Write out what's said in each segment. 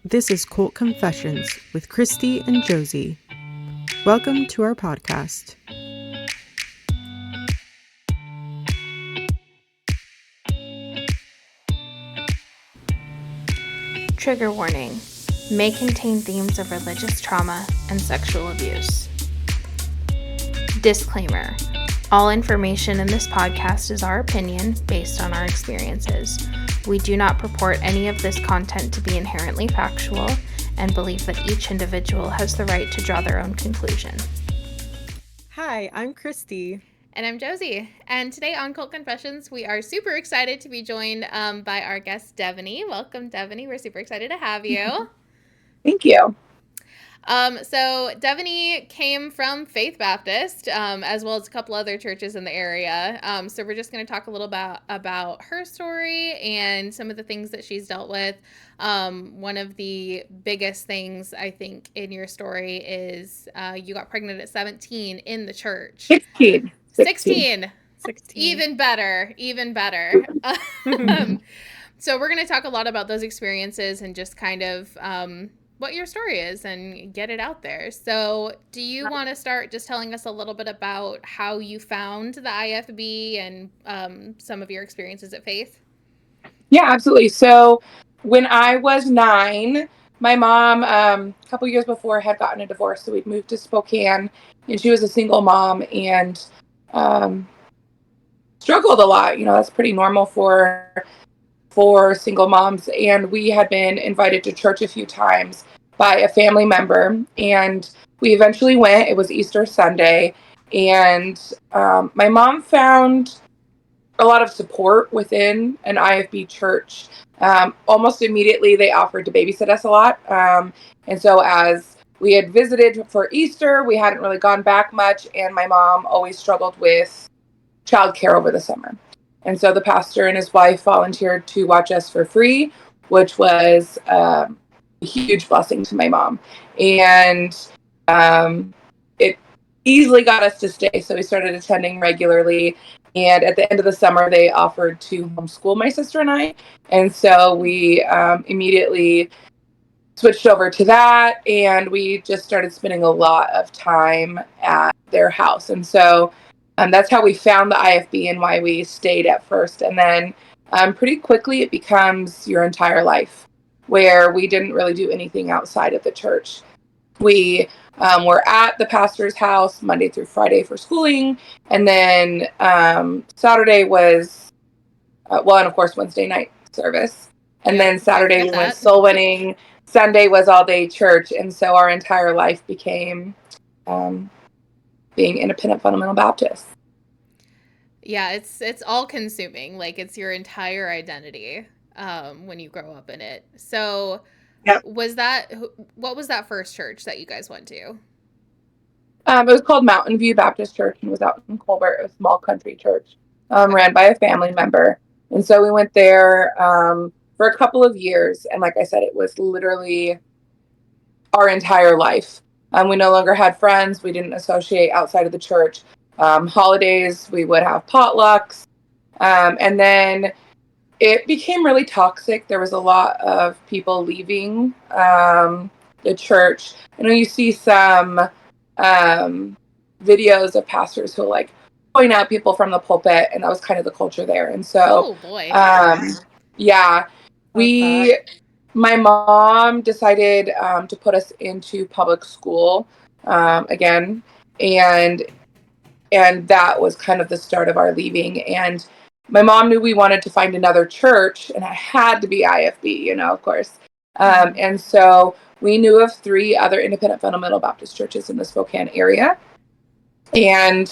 This is Cult Confessions with Christy and Josie. Welcome to our podcast. Trigger warning. May contain themes of religious trauma and sexual abuse. Disclaimer. All information in this podcast is our opinion based on our experiences. We do not purport any of this content to be inherently factual and believe that each individual has the right to draw their own conclusion. Hi, I'm Christy. And I'm Josie. And today on Cult Confessions, we are super excited to be joined by our guest, Devony. Welcome, Devony. We're super excited to have you. Thank you. So Devony came from Faith Baptist, as well as a couple other churches in the area. So we're just going to talk a little about her story and some of the things that she's dealt with. One of the biggest things I think in your story is you got pregnant at 17 in the church. 16. 16. Even better. So we're going to talk a lot about those experiences and just kind of what your story is and get it out there. So do you want to start just telling us a little bit about how you found the IFB and some of your experiences at Faith? Yeah, absolutely. So when I was 9, my mom, a couple years before, had gotten a divorce. So we'd moved to Spokane, and she was a single mom and struggled a lot. You know, that's pretty normal for single moms. And we had been invited to church a few times by a family member, and we eventually went. It was Easter Sunday, and my mom found a lot of support within an IFB church. Almost immediately, they offered to babysit us a lot. And so as we had visited for Easter, we hadn't really gone back much, and my mom always struggled with childcare over the summer. And so the pastor and his wife volunteered to watch us for free, which was a huge blessing to my mom. And it easily got us to stay. So we started attending regularly. And at the end of the summer, they offered to homeschool my sister and I. And so we immediately switched over to that. And we just started spending a lot of time at their house. And so that's how we found the IFB and why we stayed at first. And then pretty quickly, it becomes your entire life, where we didn't really do anything outside of the church. We were at the pastor's house Monday through Friday for schooling. And then Saturday was, and of course, Wednesday night service. And then Saturday we went soul winning. Sunday was all day church. And so our entire life became being independent fundamental Baptist. Yeah, it's all consuming. Like, it's your entire identity when you grow up in it. So yep. What was that first church that you guys went to? It was called Mountain View Baptist Church, and it was out in Colbert, a small country church ran by a family member. And so we went there for a couple of years. And like I said, it was literally our entire life. We no longer had friends. We didn't associate outside of the church. Holidays, we would have potlucks. And then it became really toxic. There was a lot of people leaving the church. I know you see some videos of pastors who like point out people from the pulpit, and that was kind of the culture there. And so, my mom decided to put us into public school again, and that was kind of the start of our leaving. And my mom knew we wanted to find another church, and it had to be IFB, you know, of course. And so we knew of 3 other independent fundamental Baptist churches in the Spokane area. And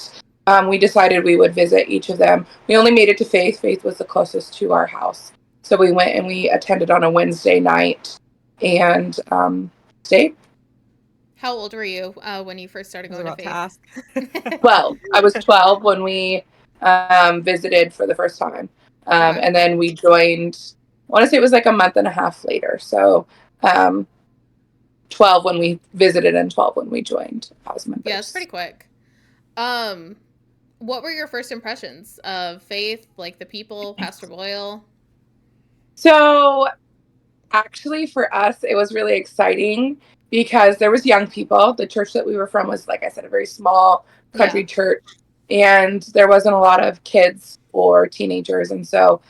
we decided we would visit each of them. We only made it to Faith. Faith was the closest to our house. So we went and we attended on a Wednesday night and stayed. How old were you when you first started going to Faith? 12. I was 12 when we visited for the first time. And then we joined, I want to say it was like a month and a half later. So 12 when we visited and 12 when we joined as members. Yeah, it's pretty quick. What were your first impressions of Faith, like the people, Pastor Boyle? So Actually, for us, it was really exciting because there was young people. The church that we were from was, like I said, a very small country church, and there wasn't a lot of kids or teenagers. And so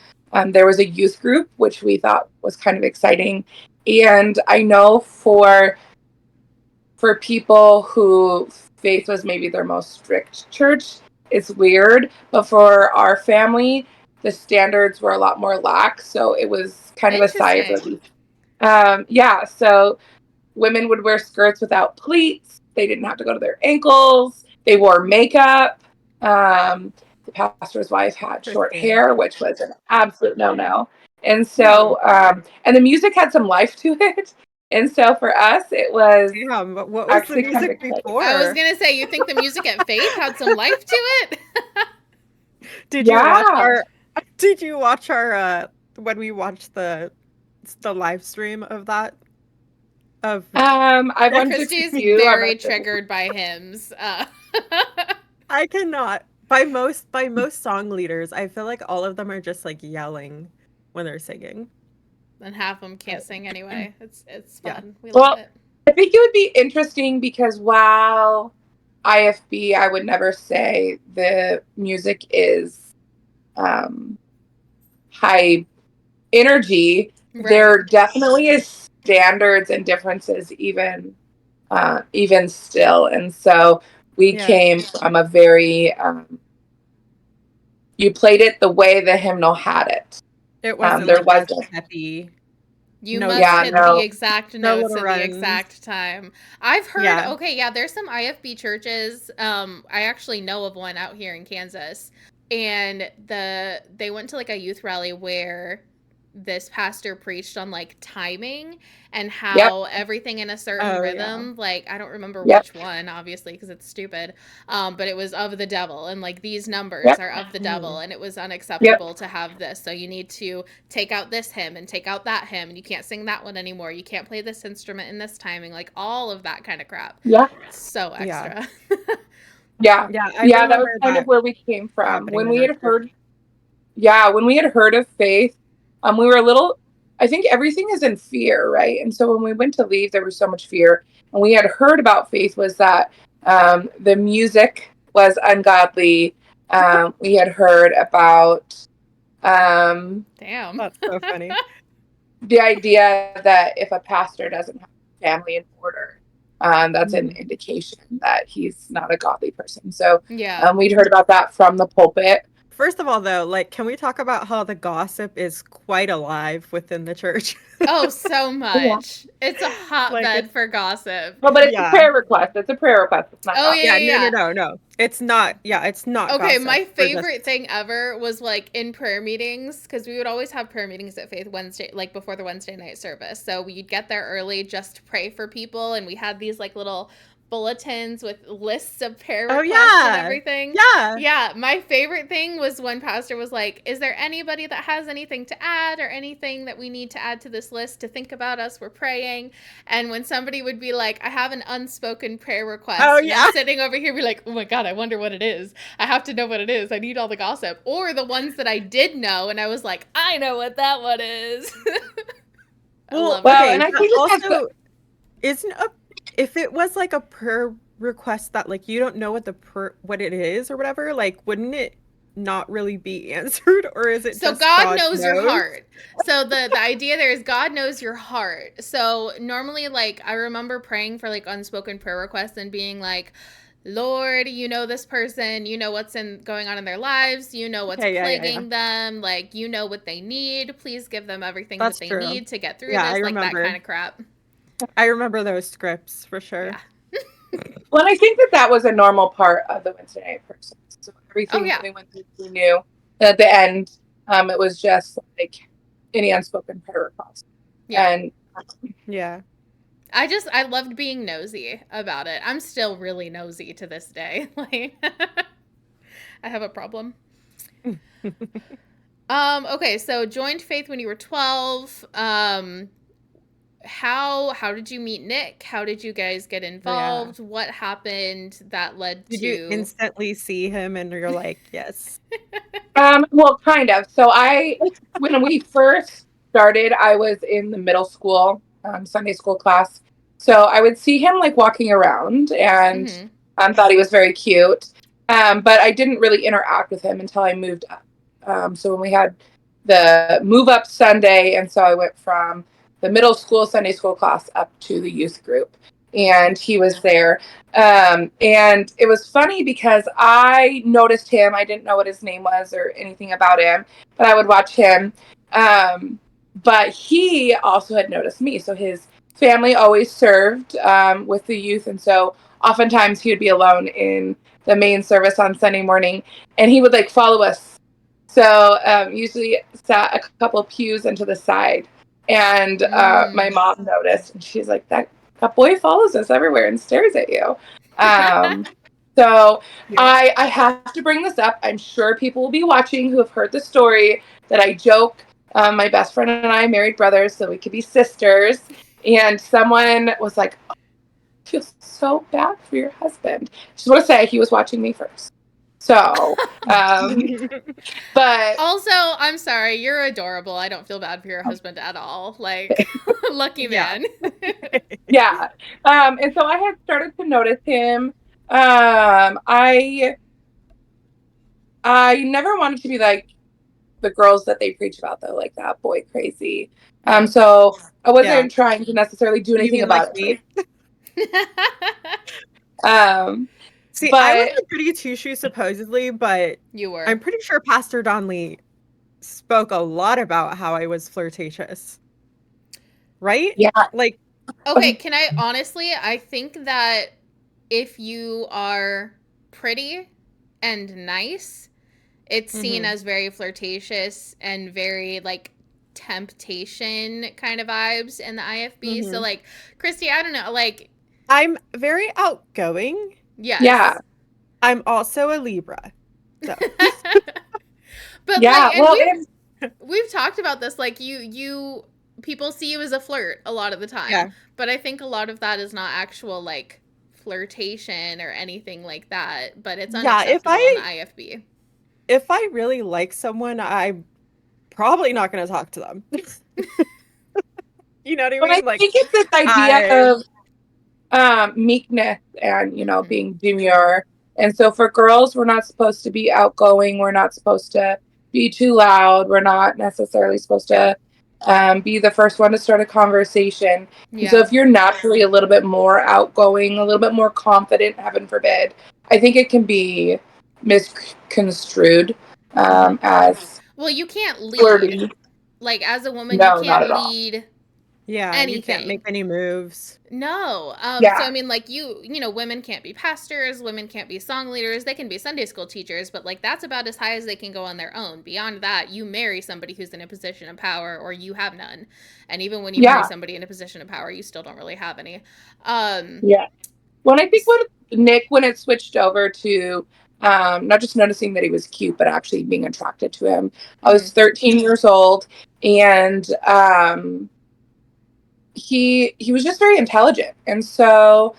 there was a youth group, which we thought was kind of exciting. And I know for people who faith was maybe their most strict church, it's weird. But for our family, the standards were a lot more lax. So it was kind of a sigh of relief. Yeah, so women would wear skirts without pleats. They didn't have to go to their ankles. They wore makeup. The pastor's wife had short hair, which was an absolute no-no. And so, and the music had some life to it. And so for us, it was but what was the music before? I was gonna say, you think the music at Faith had some life to it? Did you watch our when we watched the live stream of that? I've Christy's very triggered by hymns. I cannot. By most song leaders, I feel like all of them are just like yelling when they're singing. And half of them can't sing anyway. It's fun. Yeah. We love it. I think it would be interesting because while IFB, I would never say the music is high energy. Right. There definitely is standards and differences even still. And so we came from a very you played it the way the hymnal had it. It wasn't there wasn't happy. You must hit the exact notes at the exact time. I've heard, there's some IFB churches. I actually know of one out here in Kansas. And they went to like a youth rally where this pastor preached on like timing and how everything in a certain rhythm, like I don't remember which one, obviously, because it's stupid, but it was of the devil, and like these numbers are of the devil, and it was unacceptable to have this, so you need to take out this hymn and take out that hymn, and you can't sing that one anymore, you can't play this instrument in this timing, like all of that kind of crap. So extra. That was kind of where we came from when we had heard of Faith. We were a little, I think everything is in fear, right? And so when we went to leave, there was so much fear. And we had heard about Faith was that the music was ungodly. We had heard about... Damn. That's so funny. The idea that if a pastor doesn't have family in order, that's an indication that he's not a godly person. So we'd heard about that from the pulpit. First of all, though, like, can we talk about how the gossip is quite alive within the church? Oh, so much. It's a hotbed for gossip. Well, but it's a prayer request. It's a prayer request. It's not gossip. No. It's not. Yeah, it's not Okay, gossip. my favorite thing ever was, like, in prayer meetings, because we would always have prayer meetings at Faith Wednesday, like, before the Wednesday night service. So we'd get there early just to pray for people, and we had these, like, little bulletins with lists of prayer requests and everything. Yeah. My favorite thing was when pastor was like, is there anybody that has anything to add or anything that we need to add to this list to think about us? We're praying. And when somebody would be like, I have an unspoken prayer request. I'm sitting over here be like, oh my God, I wonder what it is. I have to know what it is. I need all the gossip. Or the ones that I did know. And I was like, I know what that one is. And I think also if it was like a prayer request that like you don't know what it is or whatever, like wouldn't it not really be answered, or is it so just God knows your heart? So the idea there is God knows your heart. So normally, like, I remember praying for like unspoken prayer requests and being like, Lord, you know this person, you know what's going on in their lives, you know what's plaguing them, like you know what they need, please give them everything that they need to get through this, like that kind of crap. I remember those scripts for sure. Well, I think that was a normal part of the Wednesday night person. So everything that we went through, we knew. And at the end, it was just like any unspoken prayer request. And I loved being nosy about it. I'm still really nosy to this day. Like, I have a problem. Okay, so joined Faith when you were 12. How did you meet Nick? How did you guys get involved? What happened that led to... Did you instantly see him and you're like, yes? Well, kind of. So when we first started, I was in the middle school Sunday school class. So I would see him like walking around and thought he was very cute. But I didn't really interact with him until I moved up. So when we had the move up Sunday, and so I went from the middle school Sunday school class up to the youth group, and he was there. And it was funny because I noticed him. I didn't know what his name was or anything about him, but I would watch him. But he also had noticed me. So his family always served with the youth, and so oftentimes he would be alone in the main service on Sunday morning, and he would like follow us. So usually sat a couple pews into the side, and my mom noticed, and she's like, that boy follows us everywhere and stares at you. So I have to bring this up. I'm sure people will be watching who have heard the story that I joke. My best friend and I married brothers, so we could be sisters. And someone was like, oh, I feel so bad for your husband. I just want to say he was watching me first. So, but also, I'm sorry, you're adorable. I don't feel bad for your husband at all. Like, lucky man. Yeah. And so I had started to notice him. I never wanted to be like the girls that they preach about, though, like that boy crazy. So I wasn't trying to necessarily do anything you mean about like me? See, but I was a goody two-shoe supposedly, but you were. I'm pretty sure Pastor Donnelly spoke a lot about how I was flirtatious. Right? Yeah. Like, okay, can I honestly, I think that if you are pretty and nice, it's seen as very flirtatious and very like temptation kind of vibes in the IFB. So like, Christy, I don't know, like I'm very outgoing. Yes. Yeah. I'm also a Libra. So. But yeah, like, well, we've talked about this. Like, you people see you as a flirt a lot of the time. Yeah. But I think a lot of that is not actual like flirtation or anything like that. But it's unacceptable in the IFB. If I really like someone, I'm probably not going to talk to them. You know what I mean? I think it's this idea of meekness and, you know, being demure. And so for girls, we're not supposed to be outgoing. We're not supposed to be too loud. We're not necessarily supposed to be the first one to start a conversation. Yeah. So if you're naturally a little bit more outgoing, a little bit more confident, heaven forbid, I think it can be misconstrued as well, you can't lead. Flirty. Like, as a woman, you can't lead. Yeah, anything. You can't make any moves. No. So I mean, like, you know, women can't be pastors, women can't be song leaders, they can be Sunday school teachers, but like that's about as high as they can go on their own. Beyond that, you marry somebody who's in a position of power or you have none. And even when you marry somebody in a position of power, you still don't really have any. Yeah. Well, I think when it switched over to not just noticing that he was cute, but actually being attracted to him. I was 13 years old, and he was just very intelligent. And so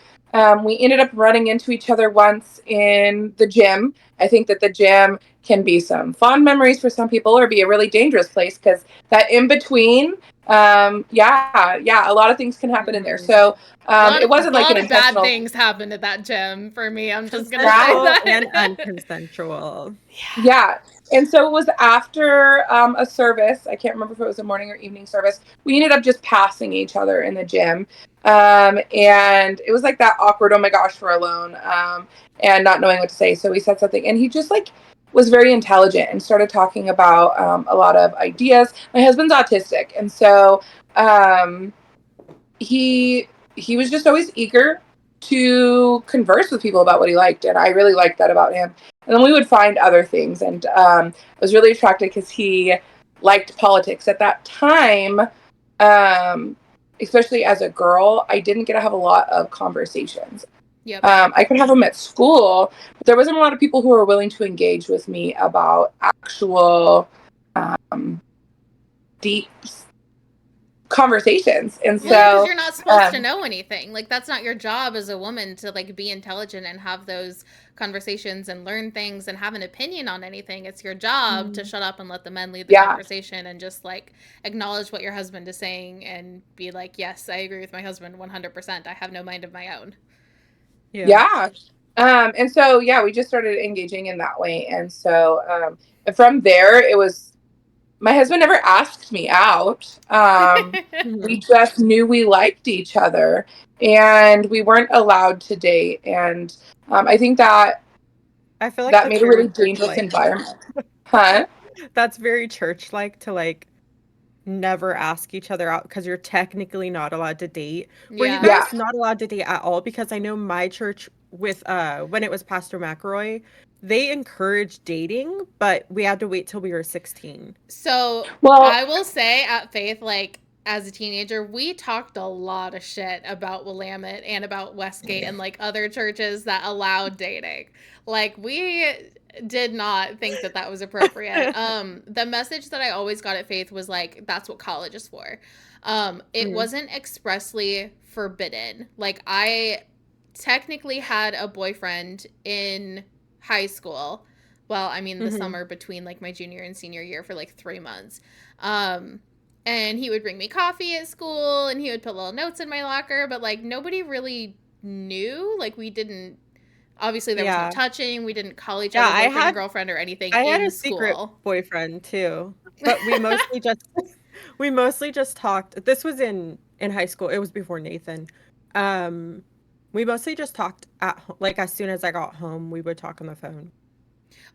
we ended up running into each other once in the gym. I think that the gym can be some fond memories for some people or be a really dangerous place because that in between, a lot of things can happen in there. So it wasn't like an intentional. Bad things happened at that gym for me. I'm just going to say that. And unconsensual. Yeah. And so it was after a service. I can't remember if it was a morning or evening service. We ended up just passing each other in the gym. And it was like that awkward, oh my gosh, we're alone, and not knowing what to say. So we said something, and he just like was very intelligent and started talking about a lot of ideas. My husband's autistic. And so he was just always eager to converse with people about what he liked. And I really liked that about him. And then we would find other things. And I was really attracted because he liked politics. At that time, especially as a girl, I didn't get to have a lot of conversations. Yep. I could have them at school, but there wasn't a lot of people who were willing to engage with me about actual deep conversations. And Well, because so, you're not supposed to know anything. Like, that's not your job as a woman to, like, be intelligent and have those conversations and learn things and have an opinion on anything. It's your job to shut up and let the men lead the yeah, conversation and just, like, acknowledge what your husband is saying and be like, yes, I agree with my husband 100%. I have no mind of my own. yeah. And so, yeah, we just started engaging in that way. And so, from there, it was, my husband never asked me out. We just knew we liked each other, and we weren't allowed to date. And I think that I feel like that that's made a very really dangerous church-like. environment. Huh? That's very church-like to like never ask each other out because you're technically not allowed to date. Were you Yeah. Yeah. guys not allowed to date at all? Because I know my church with when it was Pastor McElroy, they encouraged dating, but we had to wait till we were 16. So Well, I will say at Faith, like, as a teenager, we talked a lot of shit about Willamette and about Westgate and like other churches that allowed dating. Like, we did not think that that was appropriate. The message that I always got at Faith was like, that's what college is for. It Mhm. wasn't expressly forbidden. Like, I technically had a boyfriend in high school. Well, I mean, the Mhm. summer between like my junior and senior year for like 3 months. Um, and he would bring me coffee at school and he would put little notes in my locker, but like nobody really knew. Like, we didn't, obviously, there was no Yeah. touching. We didn't call each Yeah, other boyfriend and girlfriend or anything I had a in secret school. boyfriend too, but we mostly just we mostly just talked. This was in high school. It was before Nathan. Um, we mostly just talked like as soon as I got home, we would talk on the phone.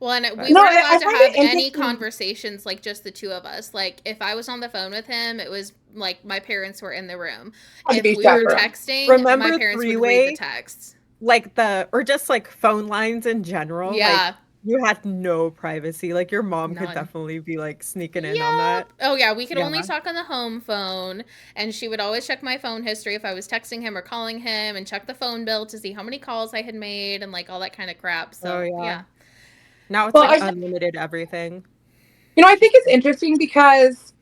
Well, and we But no, weren't I allowed to find have it any interesting. conversations, like just the two of us. Like, if I was on the phone with him, it was like my parents were in the room. Had to If be we were separate. texting, my remember parents would read the three-way, texts. like the or just like phone lines in general, like Yeah, you had no privacy. Like your mom could none. definitely be like sneaking in on that. Yep. Oh yeah, we could Yeah. only talk on the home phone, and she would always check my phone history if I was texting him or calling him, and check the phone bill to see how many calls I had made and like all that kind of crap. Oh So yeah. yeah, Now it's Well, like unlimited everything. I think it's interesting because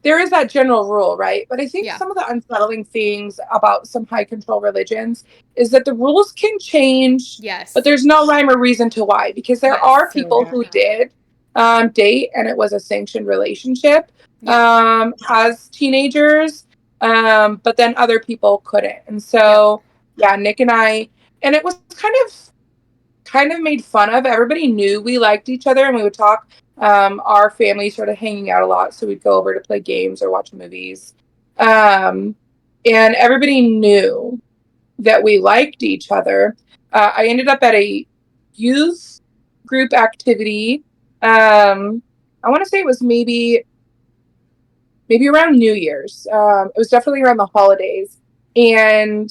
there is that general rule, right? But I think yeah, some of the unsettling things about some high control religions is that the rules can change, but yes, there's no rhyme or reason to why. Because there are yes, Oh people yeah. who did date and it was a sanctioned relationship yeah, as teenagers, but then other people couldn't. And yep, so, yeah, Nick and I, and it was kind of made fun of. Everybody knew we liked each other and we would talk. Our family started hanging out a lot, so we'd go over to play games or watch movies. And everybody knew that we liked each other. I ended up at a youth group activity. I want to say it was maybe around New Year's. It was definitely around the holidays, and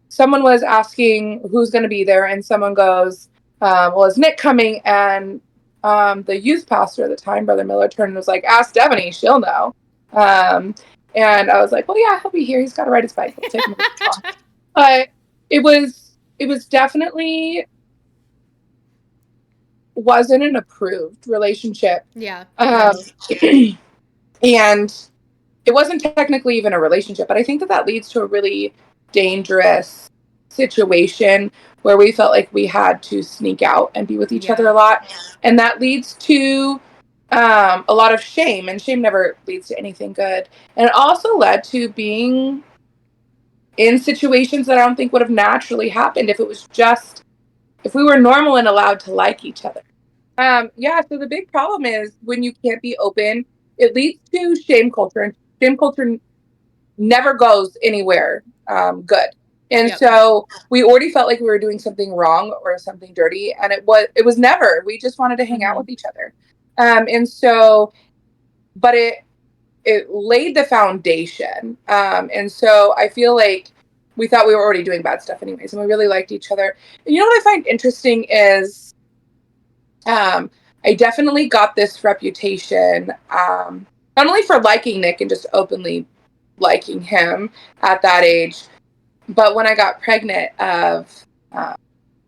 someone was asking who's going to be there, and someone goes, "Well, is Nick coming?" And the youth pastor at the time, Brother Miller, turned and was like, "Ask Devony, she'll know." Um, and I was like, "Well, yeah, he'll be here. He's got to ride his bike. It'll take him a little time." But it was definitely wasn't an approved relationship, yeah, um, and it wasn't technically even a relationship. But I think that leads to a really dangerous situation where we felt like we had to sneak out and be with each other yeah, a lot, and that leads to a lot of shame, and shame never leads to anything good. And it also led to being in situations that I don't think would have naturally happened if we were normal and allowed to like each other. Yeah, so the big problem is when you can't be open, it leads to shame culture, and shame culture never goes anywhere good. And yep, so we already felt like we were doing something wrong or something dirty, and it was never. We just wanted to hang out Mhm. with each other. And so, but it laid the foundation. And so I feel like we thought we were already doing bad stuff anyways, and we really liked each other. And you know what I find interesting is I definitely got this reputation, not only for liking Nick and just openly liking him at that age, but when I got pregnant, of uh,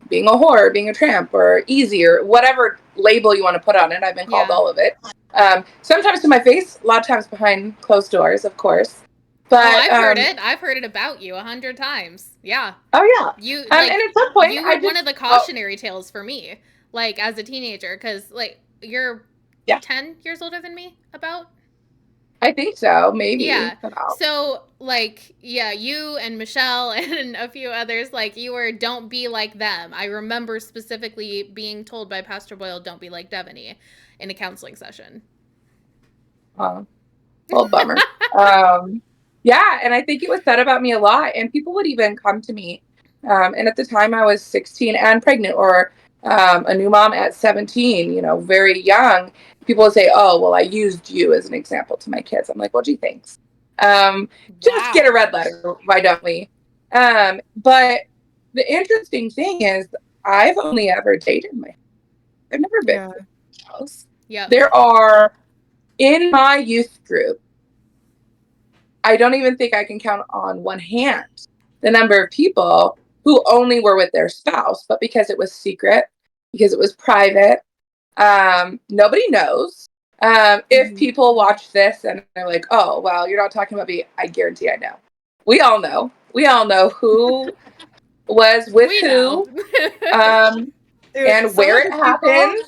being a whore, being a tramp, or easy, or whatever label you want to put on it. I've been called yeah, all of it. Sometimes to my face, a lot of times behind closed doors, of course. But I've heard it. I've heard it about you 100 times. Yeah. Oh yeah. You And at some point, you were one of the cautionary tales for me, like as a teenager, because like you're 10 years older than me, about. I think so, maybe. Yeah. So, like, yeah, you and Michelle and a few others, like, you were don't be like them. I remember specifically being told by Pastor Boyle, don't be like Devony in a counseling session. Well, bummer. Yeah, and I think it was said about me a lot, and people would even come to me. And at the time, I was 16 and pregnant, or a new mom at 17, very young. People would say, oh, well, I used you as an example to my kids. I'm like, well, gee, thanks. Just get a red letter. Why don't we? But the interesting thing is I've only ever dated I've never been to a house. Yeah. There are, in my youth group, I don't even think I can count on one hand the number of people who only were with their spouse, but because it was secret, because it was private, nobody knows. If people watch this and they're like, oh, well, you're not talking about me, I guarantee I know. We all know. We all know who was with who, Dude, and where it happened.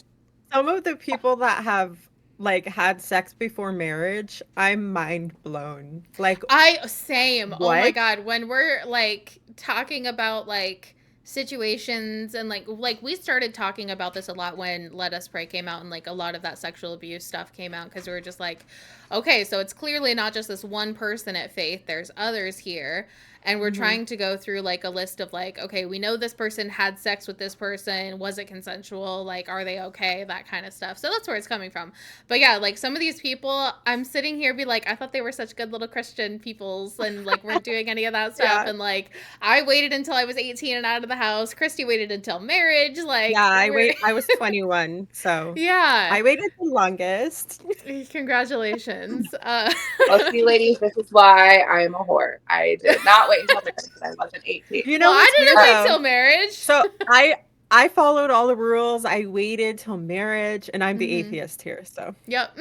Some of the people that have like had sex before marriage, I'm mind blown. Like same. What? Oh my God. When we're like talking about like situations and like we started talking about this a lot when Let Us Pray came out, and like a lot of that sexual abuse stuff came out, because we were just like, okay, so it's clearly not just this one person at Faith, there's others here, and we're trying to go through like a list of like, okay, we know this person had sex with this person, was it consensual, like are they okay, that kind of stuff. So that's where it's coming from. But yeah, like some of these people, I'm sitting here be like, I thought they were such good little Christian peoples and like weren't doing any of that stuff. And like I waited until I was 18 and out of the house. Christy waited until marriage. Like, yeah, I was 21, so yeah, I waited the longest. Congratulations. Well, see, ladies, this is why I am a whore. I did not wait until marriage. I wasn't 18. I didn't wait till marriage. So I followed all the rules. I waited till marriage, and I'm the atheist here. So yep.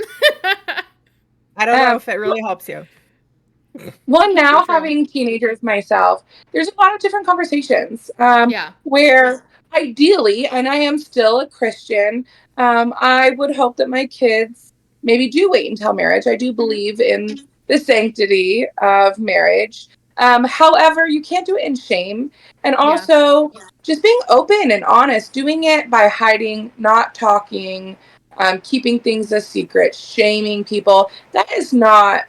I don't know if it really helps you. Well, now having teenagers myself, there's a lot of different conversations. Where ideally, and I am still a Christian, I would hope that my kids maybe do wait until marriage. I do believe in the sanctity of marriage. However, you can't do it in shame. And also just being open and honest, doing it by hiding, not talking, keeping things a secret, shaming people. That's not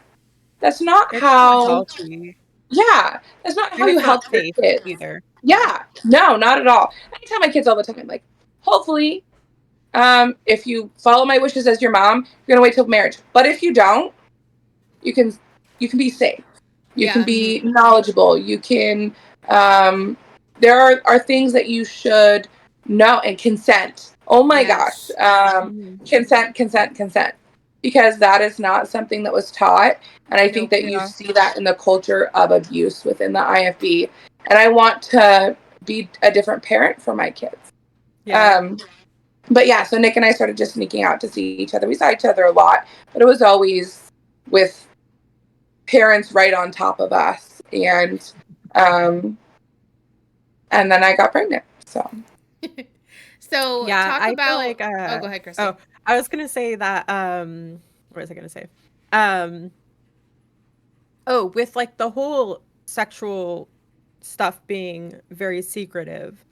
how healthy. Yeah, that's not how you help your kids either. Yeah, no, not at all. I tell my kids all the time, like, hopefully, if you follow my wishes as your mom, you're gonna wait till marriage. But if you don't, you can be safe. You can be knowledgeable. You can. There are things that you should know, and consent. Oh my gosh, consent. Because that is not something that was taught. And I think that you see that in the culture of abuse within the IFB. And I want to be a different parent for my kids. Yeah. But yeah, so Nick and I started just sneaking out to see each other. We saw each other a lot, but it was always with parents right on top of us. And then I got pregnant. So. So yeah, talk about. Like, go ahead, Christy. Oh, I was gonna say that. What was I gonna say? With like the whole sexual stuff being very secretive,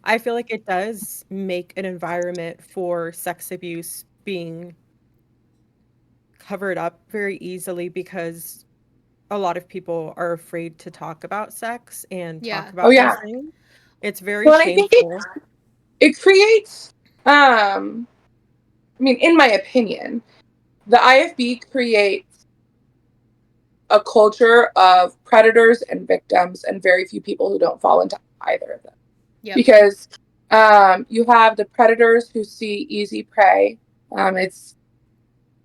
I feel like it does make an environment for sex abuse being covered up very easily, because a lot of people are afraid to talk about sex and talk about these things. It's very shameful. I think it creates, I mean, in my opinion, the IFB creates a culture of predators and victims, and very few people who don't fall into either of them. Yep. Because you have the predators who see easy prey.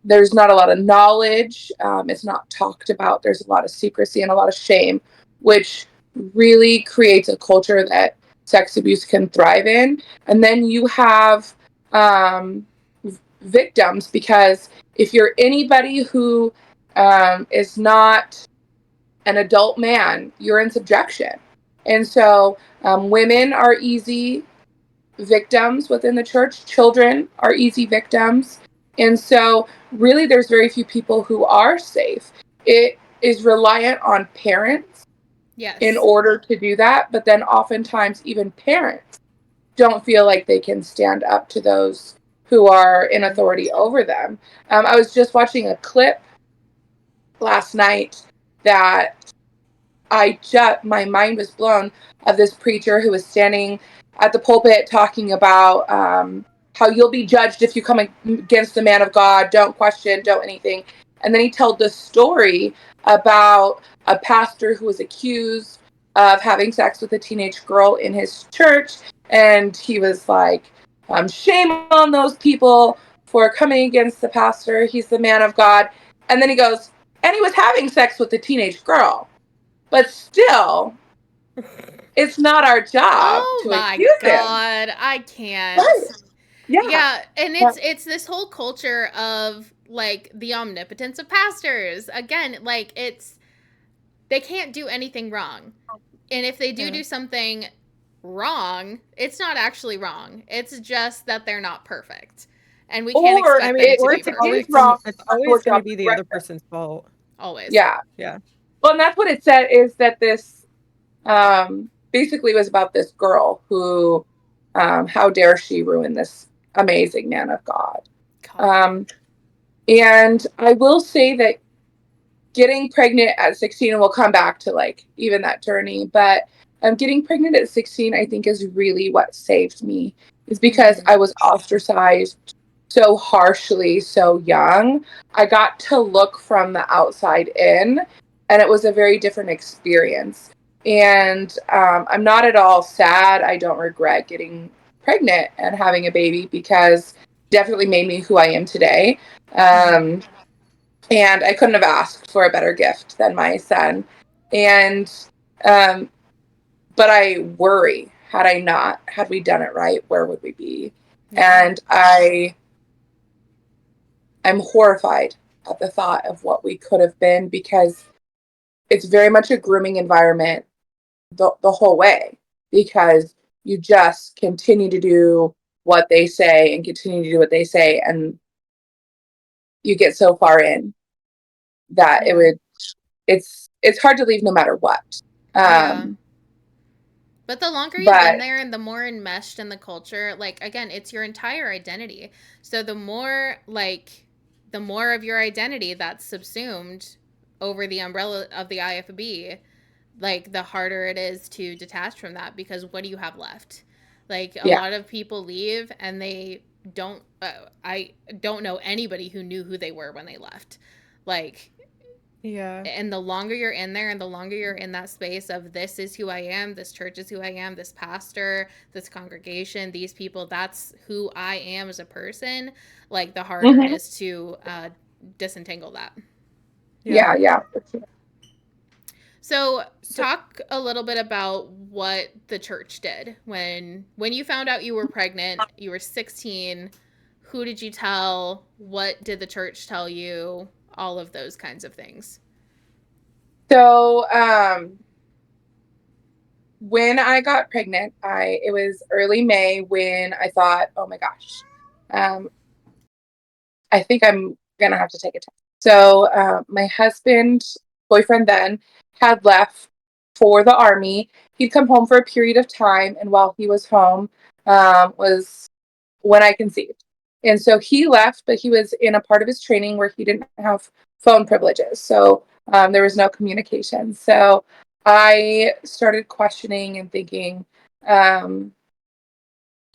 There's not a lot of knowledge. It's not talked about. There's a lot of secrecy and a lot of shame, which really creates a culture that sex abuse can thrive in. And then you have victims, because if you're anybody who is not an adult man, you're in subjection. And so women are easy victims within the church. Children are easy victims. And so really there's very few people who are safe. It is reliant on parents in order to do that. But then oftentimes even parents don't feel like they can stand up to those who are in authority over them. I was just watching a clip last night that my mind was blown, of this preacher who was standing at the pulpit talking about how you'll be judged if you come against the man of God. Don't question, don't anything. And then he told this story about a pastor who was accused of having sex with a teenage girl in his church. And he was like, shame on those people for coming against the pastor. He's the man of God. And then he goes, and he was having sex with a teenage girl. But still, it's not our job to accuse him. Oh my God, I can't. Right. Yeah, and it's this whole culture of like the omnipotence of pastors. Again, like they can't do anything wrong. And if they do something wrong, it's not actually wrong. It's just that they're not perfect. And we can't expect them to be perfect. It's always going to be the other person's fault. Always. Yeah. Yeah. Well, and that's what it said, is that this basically was about this girl who, how dare she ruin this amazing man of God. And I will say that getting pregnant at 16, and we'll come back to like even that journey, but getting pregnant at 16, I think, is really what saved me, is because I was ostracized so harshly, so young. I got to look from the outside in, and it was a very different experience. And I'm not at all sad. I don't regret getting pregnant and having a baby, because definitely made me who I am today. And I couldn't have asked for a better gift than my son. And but I worry, had we done it right, where would we be? And I'm horrified at the thought of what we could have been, because it's very much a grooming environment the whole way, because you just continue to do what they say and continue to do what they say, and you get so far in that it's hard to leave no matter what. But the longer you've been there and the more enmeshed in the culture, like, again, it's your entire identity. So the more of your identity that's subsumed over the umbrella of the IFB, like, the harder it is to detach from that, because what do you have left? Like, a lot of people leave and they don't, I don't know anybody who knew who they were when they left. Like, and the longer you're in there and the longer you're in that space of, this is who I am, this church is who I am, this pastor, this congregation, these people, that's who I am as a person, like, the harder it is to disentangle that. Yeah. So talk a little bit about what the church did when you found out you were pregnant. You were 16. Who did you tell? What did the church tell you? All of those kinds of things. So when I got pregnant, it was early May, when I thought, oh my gosh, I think I'm gonna have to take a test. So my boyfriend then, had left for the Army. He'd come home for a period of time, and while he was home was when I conceived. And so he left, but he was in a part of his training where he didn't have phone privileges. So there was no communication. So I started questioning and thinking,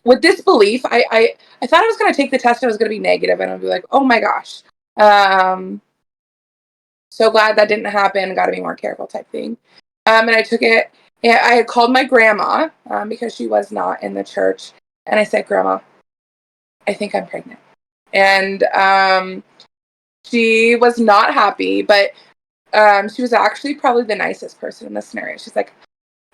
with this belief, I thought I was going to take the test and it was going to be negative, and I'd be like, oh my gosh. So glad that didn't happen. Got to be more careful type thing. And I took it. And I had called my grandma because she was not in the church. And I said, Grandma, I think I'm pregnant. And she was not happy, but she was actually probably the nicest person in the scenario. She's like,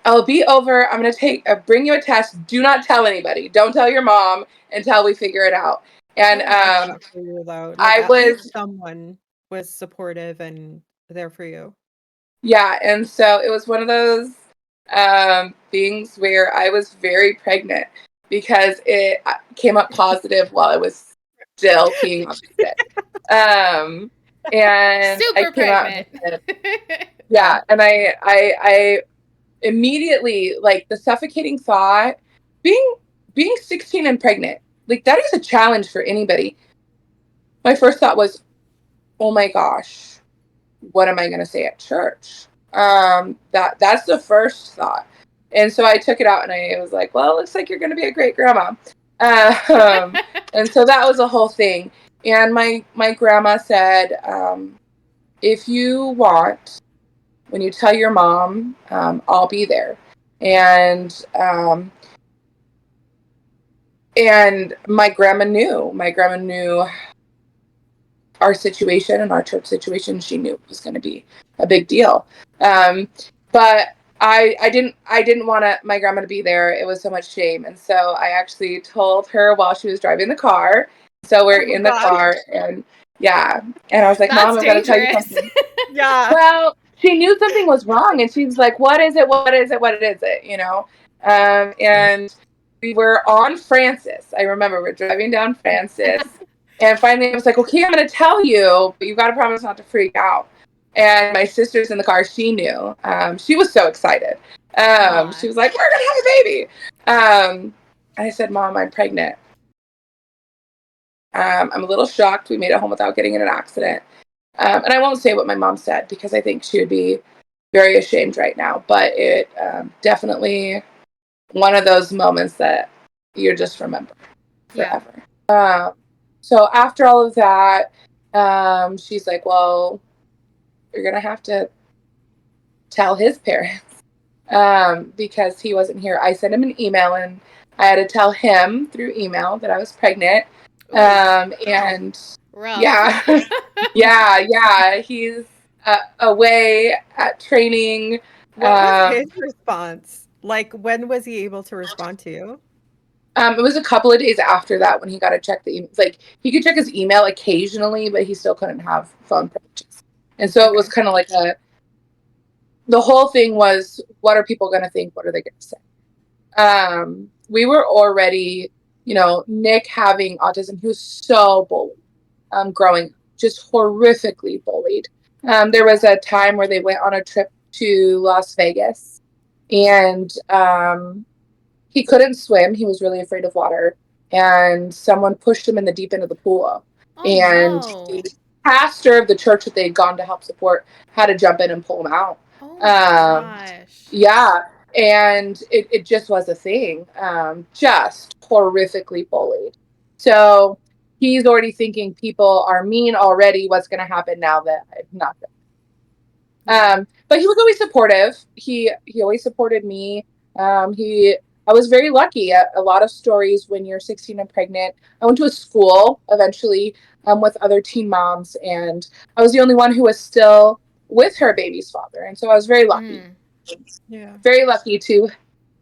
I'll be over. I'm going to bring you a test. Do not tell anybody. Don't tell your mom until we figure it out. And I love that for you, though. Like, I at least was, someone was supportive and there for you. yeah, and so it was one of those things where I was very pregnant because it came up positive while I was still peeing on my shit. And I Super came out and pregnant. I said, yeah, and I immediately, like, the suffocating thought, being 16 and pregnant, like, that is a challenge for anybody. My first thought was, oh my gosh, what am I going to say at church? That's the first thought. And so I took it out and I was like, well, it looks like you're going to be a great grandma. And so that was a whole thing. And my grandma said, if you want, when you tell your mom, I'll be there. And my grandma knew. My grandma knew our situation and our church situation. She knew it was going to be a big deal. But I didn't want my grandma to be there. It was so much shame. And so I actually told her while she was driving the car. So we're Oh in the god. car, and yeah. And I was like, Mom, That's I'm going to tell you dangerous. something. Yeah. Well, she knew something was wrong, and she was like, what is it? What is it? What is it? You know? And we were on Francis. I remember we're driving down Francis. And finally, I was like, okay, I'm going to tell you, but you've got to promise not to freak out. And my sister's in the car. She knew. She was so excited. She was like, we're going to have a baby. And I said, Mom, I'm pregnant. I'm a little shocked. We made it home without getting in an accident. And I won't say what my mom said because I think she would be very ashamed right now. But it definitely one of those moments that you just remember forever. Yeah. So after all of that, she's like, well, you're going to have to tell his parents because he wasn't here. I sent him an email and I had to tell him through email that I was pregnant. And rough. yeah, yeah, he's away at training. What was his response? Like, when was he able to respond to you? It was a couple of days after that when he got to check the email. Like, he could check his email occasionally, but he still couldn't have phone privileges. And so it was kind of like the whole thing was, what are people going to think? What are they going to say? We were already, Nick having autism, he was so bullied growing up, just horrifically bullied. There was a time where they went on a trip to Las Vegas and he couldn't swim. He was really afraid of water. And someone pushed him in the deep end of the pool. And the pastor of the church that they had gone to help support had to jump in and pull him out. Oh my gosh. Yeah. And it just was a thing. Just horrifically bullied. So he's already thinking people are mean already. What's going to happen now that I've not done? But he was always supportive. He always supported me. I was very lucky. A lot of stories when you're 16 and pregnant. I went to a school eventually with other teen moms, and I was the only one who was still with her baby's father, and so I was very lucky. Yeah, very lucky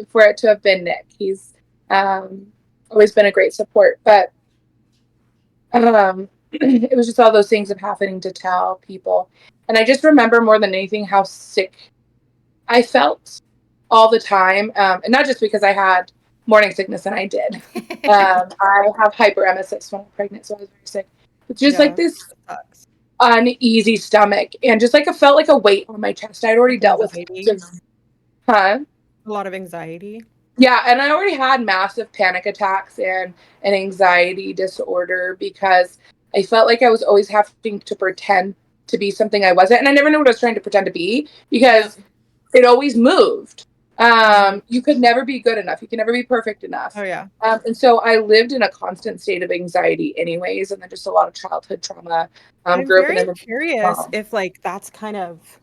for it to have been Nick. He's always been a great support, but it was just all those things of happening to tell people, and I just remember more than anything how sick I felt all the time, and not just because I had morning sickness, and I did. I have hyperemesis when I'm pregnant, so I was very sick. It's just like this uneasy stomach, and just like it felt like a weight on my chest. I'd already dealt with a lot of anxiety. Yeah, and I already had massive panic attacks and an anxiety disorder because I felt like I was always having to pretend to be something I wasn't, and I never knew what I was trying to pretend to be because it always moved. You could never be good enough. You can never be perfect enough. Oh yeah. And so I lived in a constant state of anxiety anyways, and then just a lot of childhood trauma. I'm Grew up very in a curious if, like, that's kind of,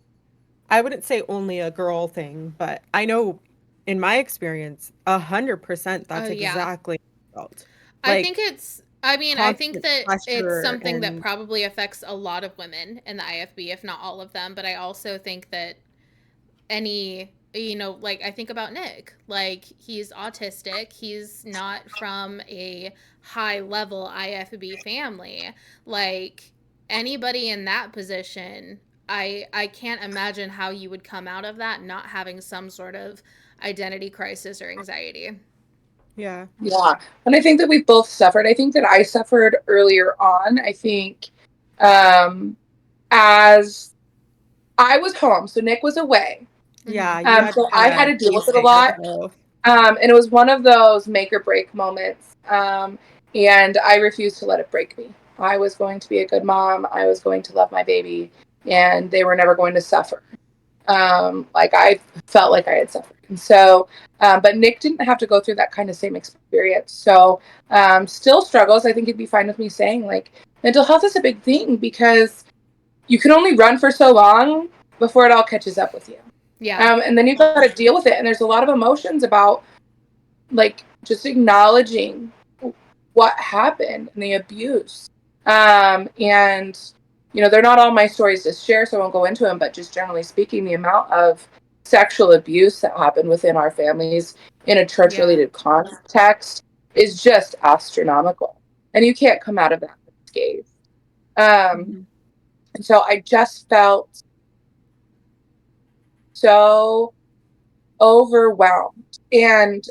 I wouldn't say only a girl thing, but I know in my experience, 100% that's exactly what I felt. I Like, think I think that it's pressure something that and probably affects a lot of women in the IFB, if not all of them. But I also think that any you know, like I think about Nick, like he's autistic, he's not from a high level IFB family. Like anybody in that position, I can't imagine how you would come out of that not having some sort of identity crisis or anxiety. Yeah. Yeah. And I think that we both suffered. I think that I suffered earlier on. I think um, as I was home, so Nick was away. Yeah, Mm-hmm. you had to So I had kinda to deal with it a babysit lot. yourself. And it was one of those make or break moments. And I refused to let it break me. I was going to be a good mom. I was going to love my baby, and they were never going to suffer. Like I felt like I had suffered. And so, but Nick didn't have to go through that kind of same experience. So, still struggles. I think he'd be fine with me saying like mental health is a big thing because you can only run for so long before it all catches up with you. Yeah. And then you've got to deal with it. And there's a lot of emotions about like just acknowledging what happened and the abuse. And you know, they're not all my stories to share, so I won't go into them. But just generally speaking, the amount of sexual abuse that happened within our families in a Yeah. church-related context is just astronomical, and you can't come out of that unscathed. Mhm. And so I just felt so overwhelmed, and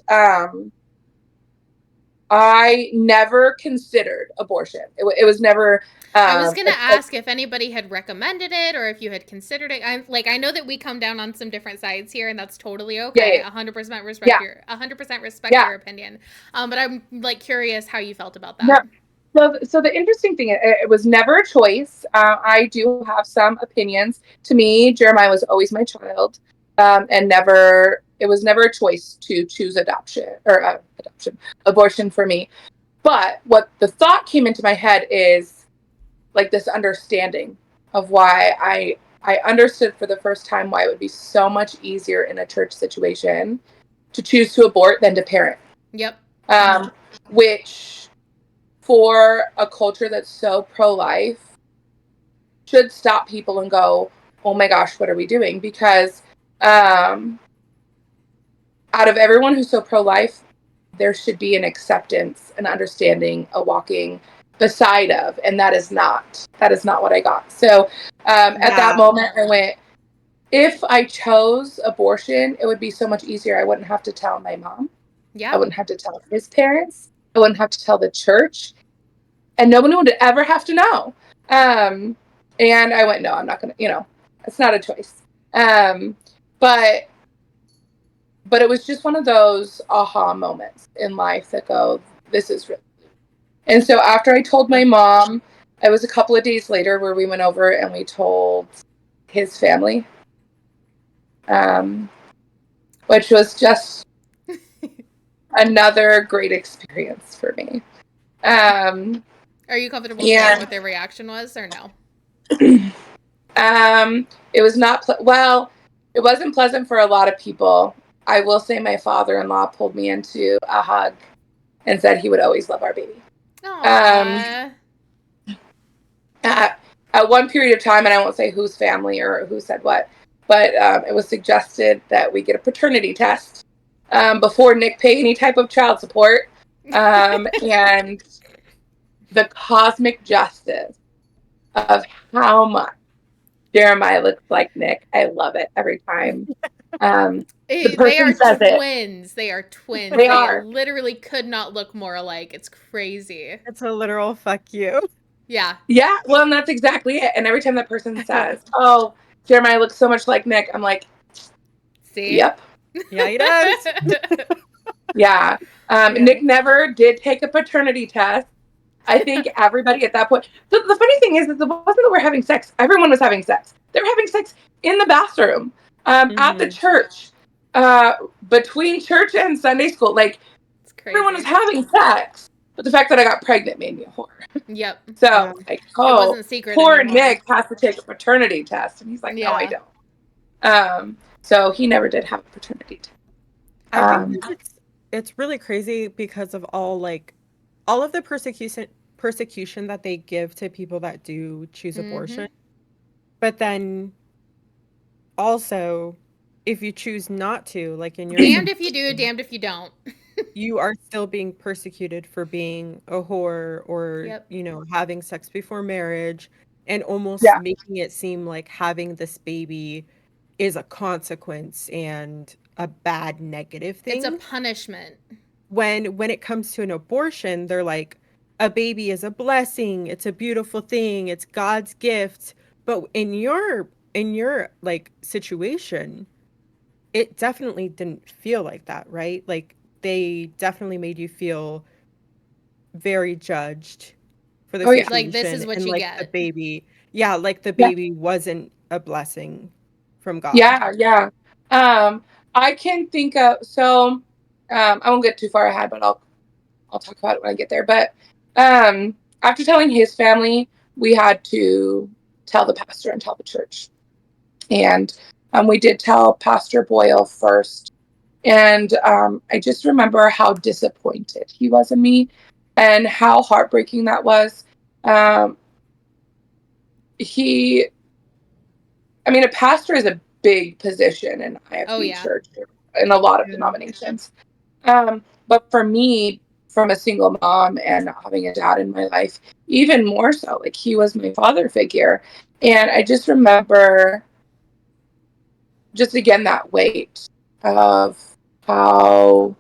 I never considered abortion. It was never. I was gonna ask if anybody had recommended it or if you had considered it. I know that we come down on some different sides here, and that's totally okay. Yeah, 100% respect yeah, your 100% respect yeah. your opinion. But I'm like curious how you felt about No. that. So the interesting thing, it was never a choice. I do have some opinions. To me, Jeremiah was always my child, and never. It was never a choice to choose abortion for me. But what the thought came into my head is like this understanding of why I understood for the first time why it would be so much easier in a church situation to choose to abort than to parent. Yep. Which for a culture that's so pro-life should stop people and go, oh my gosh, what are we doing? Because um, out of everyone who's so pro-life, there should be an acceptance, an understanding, a walking beside of, and that is not what I got. So at that Yeah. moment, I went, if I chose abortion, it would be so much easier. I wouldn't have to tell my mom. I Yeah. wouldn't have to tell his parents. I wouldn't have to tell the church, and no one would ever have to know. Um, and I went, no, I'm not gonna. It's not a choice. Um, but it was just one of those aha moments in life that go, this is really. And so after I told my mom, it was a couple of days later where we went over and we told his family, um, which was just another great experience for me. Um, Are you comfortable sharing what and their reaction was or no? it was not, well, it wasn't pleasant for a lot of people. I will say my father-in-law pulled me into a hug and said he would always love our baby. Um, Aww. at one period of time, and I won't say whose family or who said what, but it was suggested that we get a paternity test before Nick pay any type of child support. And the cosmic justice of how much Jeremiah looks like Nick. I love it every time. The They are person says it. twins. They are twins. They They are. literally could not look more alike. It's crazy. It's a literal fuck you. Yeah. Yeah, well, and that's exactly it. And every time that person says, oh, Jeremiah looks so much like Nick, I'm like, See? yep. Yeah, he does. Yeah. Yeah. Nick never did take a paternity test. I think everybody at that point. The funny thing is that it wasn't that we're having sex. Everyone was having sex. They were having sex in the bathroom, at the Mhm. church, between church and Sunday school. Like It's everyone was crazy. having sex. But the fact that I got pregnant made me a whore. Yep. So Yeah. like, It oh, wasn't secret poor anymore. Nick has to take a paternity test, and he's like, no, I Yeah. don't. So he never did have a paternity test. I think Um, that it's really crazy because of all of the persecution that they give to people that do choose Mm-hmm. abortion. But then also if you choose not to, like in your Damned if you do, situation, damned if you don't. you are still being persecuted for being a whore or, Yep. having sex before marriage and almost Yeah. making it seem like having this baby is a consequence and a bad negative It's a thing. punishment. When it comes to an abortion, they're like, a baby is a blessing, it's a beautiful thing, it's God's gift. But in your like situation, it definitely didn't feel like that, right? Like they definitely made you feel very judged for the Oh yeah. Like, this is situation what and you like the get. baby, yeah, like the Yeah. baby wasn't a blessing from God. Yeah. Yeah. I can think of, so I won't get too far ahead, but I'll talk about it when I get there. But after telling his family, we had to tell the pastor and tell the church. And we did tell Pastor Boyle first. And I just remember how disappointed he was in me and how heartbreaking that was. Um, he, I mean, a pastor is a big position in Oh IFB yeah. church in a lot of Yeah. denominations. But for me, from a single mom and not having a dad in my life, even more so, like he was my father figure. And I just remember just again that weight of how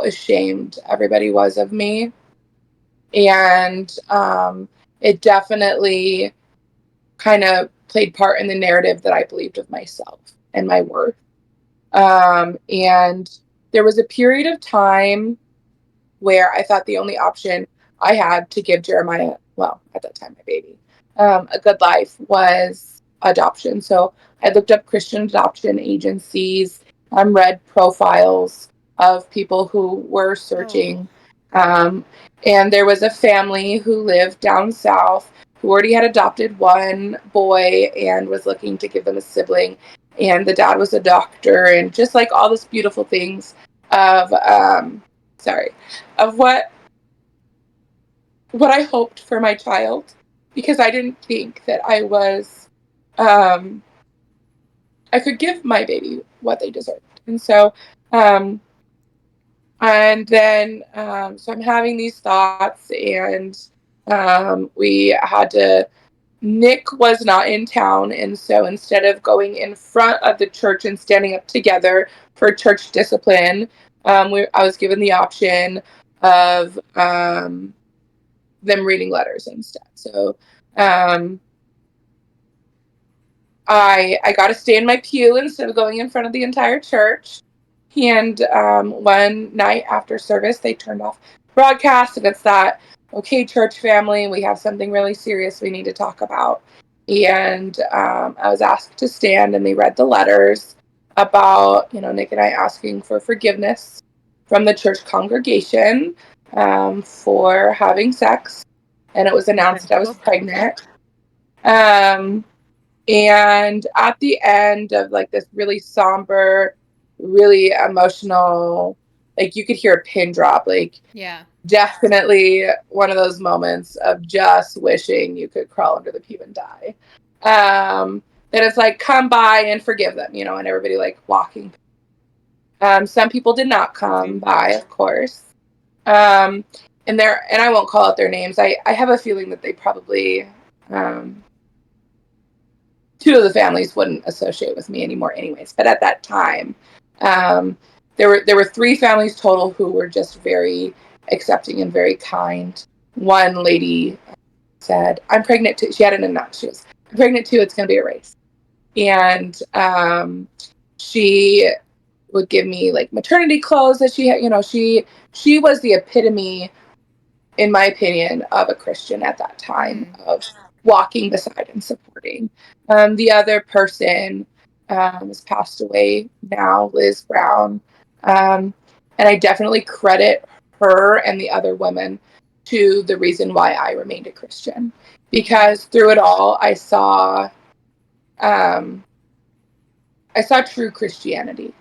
ashamed everybody was of me. And it definitely kind of played part in the narrative that I believed of myself and my worth. And there was a period of time where I thought the only option I had to give Jeremiah, well, at that time, my baby, a good life was adoption. So I looked up Christian adoption agencies, read profiles of people who were Oh. searching. Um, and there was a family who lived down south who already had adopted one boy and was looking to give them a sibling. And the dad was a doctor, and just like all these beautiful things of, sorry, of what I hoped for my child, because I didn't think that um, I could give my baby what they deserved. And so, um, and then, so I'm having these thoughts, and we had to. Nick was not in town, and so instead of going in front of the church and standing up together for church discipline, I was given the option of them reading letters instead. So um, I got to stay in my pew instead of going in front of the entire church. And one night after service, they turned off broadcast, and it's that, okay, church family, we have something really serious we need to talk about. And I was asked to stand, and they read the letters about, Nick and I asking for forgiveness from the church congregation for having sex. And it was announced I was Consensual sex. pregnant. Um, and at the end of like this really somber, really emotional, like you could hear a pin drop, like Yeah. definitely one of those moments of just wishing you could crawl under the pew and die. Then it's like, come by and forgive them, and everybody like walking. Some people did not come by, of course. Um, and I won't call out their names. I have a feeling that they probably, two of the families wouldn't associate with me anymore anyways. But at that time, there were three families total who were just very accepting and very kind. One lady said, I'm pregnant too. She had an announcement. She was, I'm pregnant too. It's going to be a race. And she would give me like maternity clothes that she had. She was the epitome, in my opinion, of a Christian at that time, of walking beside and supporting. The other person has passed away now, Liz Brown. And I definitely credit her and the other women to the reason why I remained a Christian. Because through it all, um, I saw true Christianity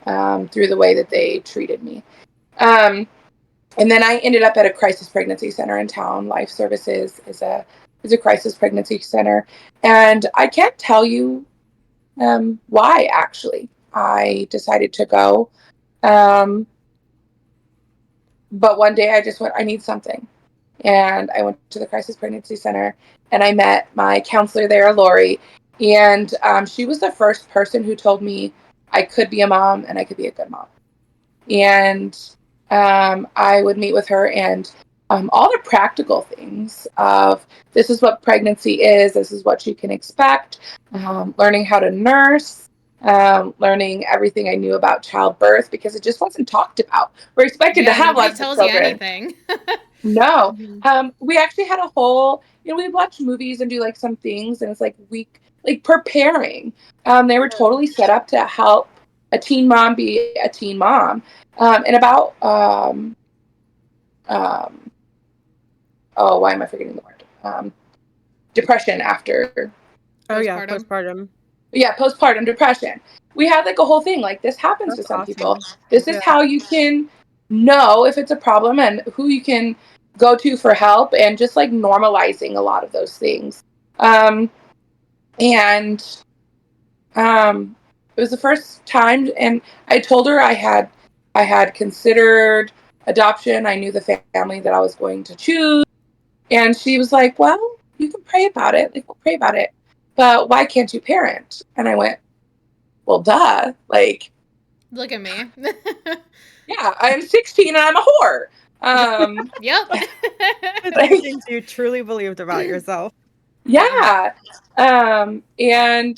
through the way that they treated me. And then I ended up at a crisis pregnancy center in town. Life Services is a It's a crisis pregnancy center. And I can't tell you why, actually. I decided to go. Um, but one day I just went, I need something. And I went to the crisis pregnancy center and I met my counselor there, Lori. And she was the first person who told me I could be a mom and I could be a good mom. And I would meet with her and all the practical things of this is what pregnancy is, this is what you can expect, learning how to nurse, learning everything I knew about childbirth because it just wasn't talked about. We're expected to Yeah, have nobody lots of tells you children. anything. No. Mhm. We actually had a whole, we'd watch movies and do like some things, and it's like like preparing. They were totally set up to help a teen mom be a teen mom. And about, um, oh, why am I forgetting the word? Depression after, Oh, yeah, Postpartum. postpartum. yeah, postpartum depression. We had like a whole thing like this happens to That's some people. awesome. This is Yeah. how you can know if it's a problem and who you can go to for help and just like normalizing a lot of those things. Um, and it was the first time and I told her I had considered adoption. I knew the family that I was going to choose. And she was like, well, you can pray about it. Like, we'll pray about it. But why can't you parent? And I went, well, duh. Like, Look at me. yeah, I'm 16 and I'm a whore. Yep. Two Like, things you truly believed about yourself. Yeah. yeah.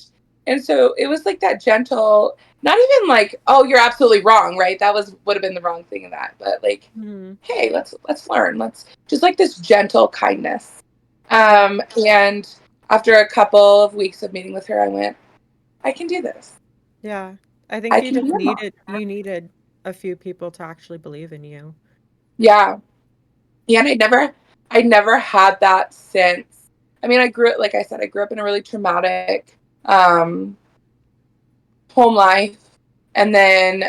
And so it was like that gentle, not even like, oh, you're absolutely wrong, right? That would have been the wrong thing in that. But like, Mhm. hey, let's learn. Let's just like this gentle kindness. Yeah. And after a couple of weeks of meeting with her, I went, I can do this. Yeah. I think I you can be just a mom. needed a few people to actually believe in you. Yeah. Yeah. And I never had that since. I mean, like I said, I grew up in a really traumatic home life and then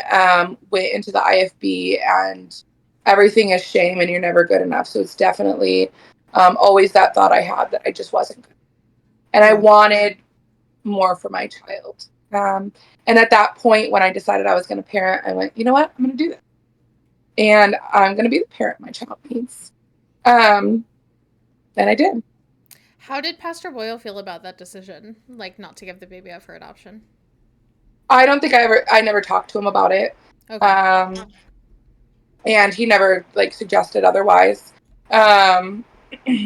went into the IFB and everything is shame and you're never good enough. So it's definitely always that thought I had that I just wasn't good. And I Yeah. wanted more for my child. And at that point, when I decided I was going to parent, I went, you know what? I'm going to do this. And I'm going to be the parent my child needs. Um, and I did. How did Pastor Boyle feel about that decision? Like, not to give the baby up for adoption? I don't think I never talked to him about it. Okay. Um, and he never like suggested otherwise. Um,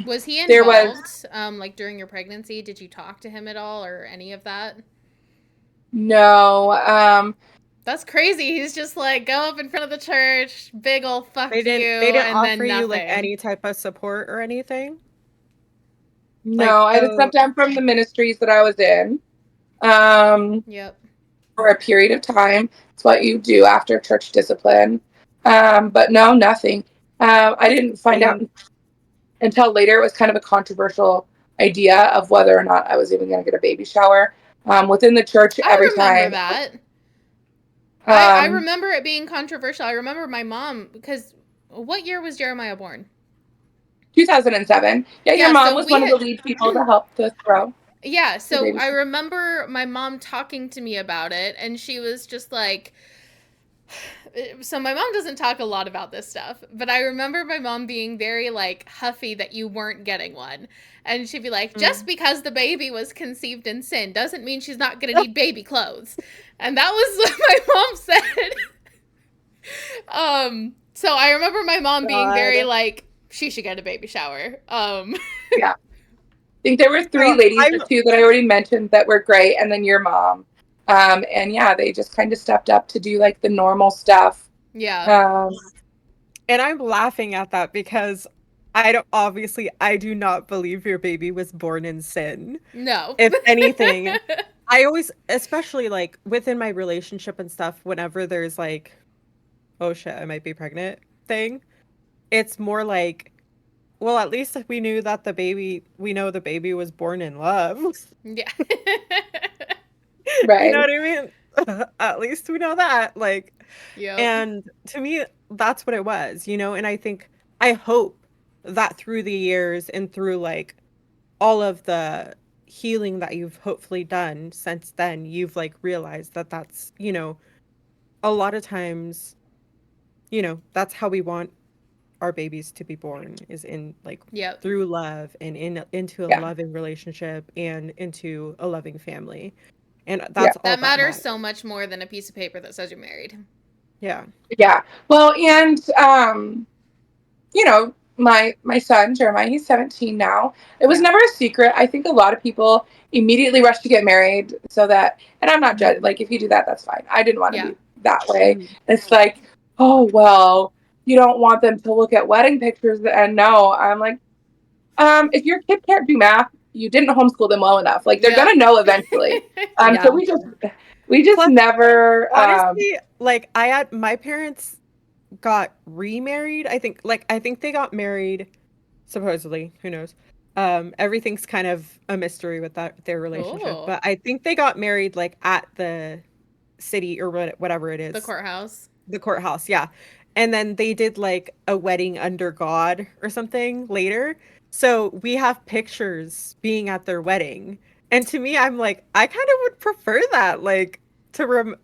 Was he there was involved, like, during your pregnancy? Did you talk to him at all or any of that? no, That's crazy. He's just like, go up in front of the church, big ol' fuck you, They didn't and offer then you like nothing. any type of support or anything? Like, no, I had to so step down from the ministries that I was in um, Yep. for a period of time. It's what you do after church discipline. But no, nothing. I that's didn't find out insane. until later. It was kind of a controversial idea of whether or not I was even going to get a baby shower. Within the church, I every remember time. that. I Um, remember it being controversial. I remember my mom, because what year was Jeremiah born? 2007. Yeah, your Yeah, mom so was we one of the had lead people to help to throw yeah, the so baby I shower. remember my mom talking to me about it, and she was just like, so my mom doesn't talk a lot about this stuff, but I remember my mom being very like huffy that you weren't getting one. And she'd be like, just Mm. because the baby was conceived in sin doesn't mean she's not going to need baby clothes. And that was what my mom said. So I remember my mom being very God. like, she should get a baby shower. Yeah. I think there were So three ladies I'm or two that I already mentioned that were great, and then your mom. And yeah, they just kind of stepped up to do like the normal stuff. Yeah. Um, and I'm laughing at that because I don't obviously I do not believe your baby was born in sin. No. If anything, I always, especially like within my relationship and stuff, whenever there's like, oh shit, I might be pregnant thing, it's more like, well, at least we knew that we know the baby was born in love. Yeah. You know right. what I mean? At least we know that. Like, Yep. and to me, that's what it was, you know? And I think, I hope that through the years and through like all of the healing that you've hopefully done since then, you've like realized that that's, a lot of times, that's how we want our babies to be born is in like Yep. through love and into a Yeah. loving relationship and into a loving family. And Yeah. that's all That that matters matters. so much more than a piece of paper that says you're married. Yeah. Yeah. Well, and my son Jeremiah, he's 17 now. It was Yeah. never a secret. I think a lot of people immediately rush to get married so that, and I'm not judged. Mhm. Like if you do that, that's fine. I didn't want to Yeah. be that way. Mhm. It's like, oh well, you don't want them to look at wedding pictures. And no, I'm like, if your kid can't do math, you didn't homeschool them well enough. Like they're Yep. gonna know eventually. So Yeah. we just Plus, never. honestly, like I had my parents got remarried. I think they got married supposedly, who knows. Everything's kind of a mystery with their relationship, Oh, but I think they got married like at the city or whatever it the is. courthouse. The courthouse, yeah. And then they did like a wedding under God or something later. So we have pictures being at their wedding. And to me, I'm like, I kind of would prefer that. Like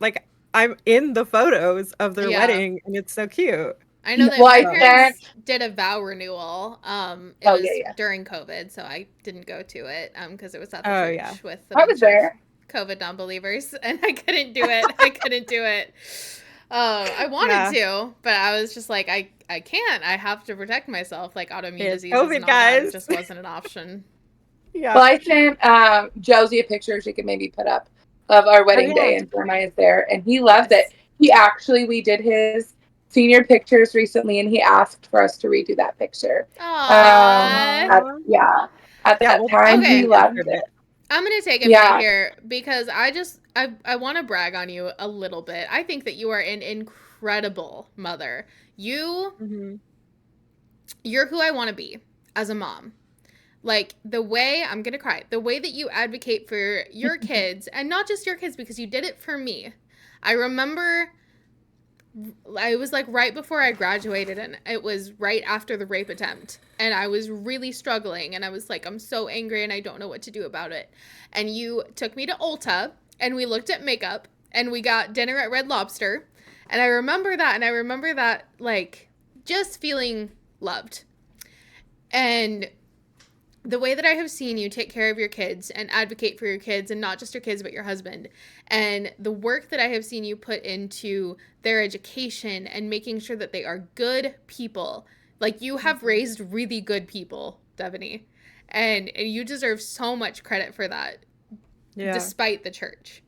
like I'm in the photos of their Yeah. wedding and it's so cute. I know that Well, my I So, sent. parents did a vow renewal. It Oh yeah, was yeah. during COVID, so I didn't go to it because it was at the oh yeah. church with a I was bunch of there. COVID non-believers, and I couldn't do it. I couldn't do it. I wanted Yeah. to, but I was just like, I can't. I have to protect myself, like autoimmune It's diseases and COVID, all that. It guys. just wasn't an option. Well, Yeah. I sent Josie a picture she could maybe put up of our Oh wedding yeah. day, and Jeremiah is there, and he loves it. Yes. We did his senior pictures recently, and he asked for us to redo that picture. Aww. Aw. At Yeah, that we'll time, definitely he Okay. loved insert it. it. I'm going to take a minute Yeah. here because I want to brag on you a little bit. I think that you are an incredible mother. Hmm. You're who I want to be as a mom. Like the way I'm going to cry, the way that you advocate for your kids and not just your kids because you did it for me. I remember I was like right before I graduated and it was right after the rape attempt and I was really struggling and I was like I'm so angry and I don't know what to do about it. And you took me to Ulta and we looked at makeup and we got dinner at Red Lobster and I remember that like just feeling loved. And the way that I have seen you take care of your kids and advocate for your kids and not just your kids but your husband and the work that I have seen you put into their education and making sure that they are good people. Like you have Hmm. raised really good people, Devony. And you deserve so much credit for that Yeah. despite the church.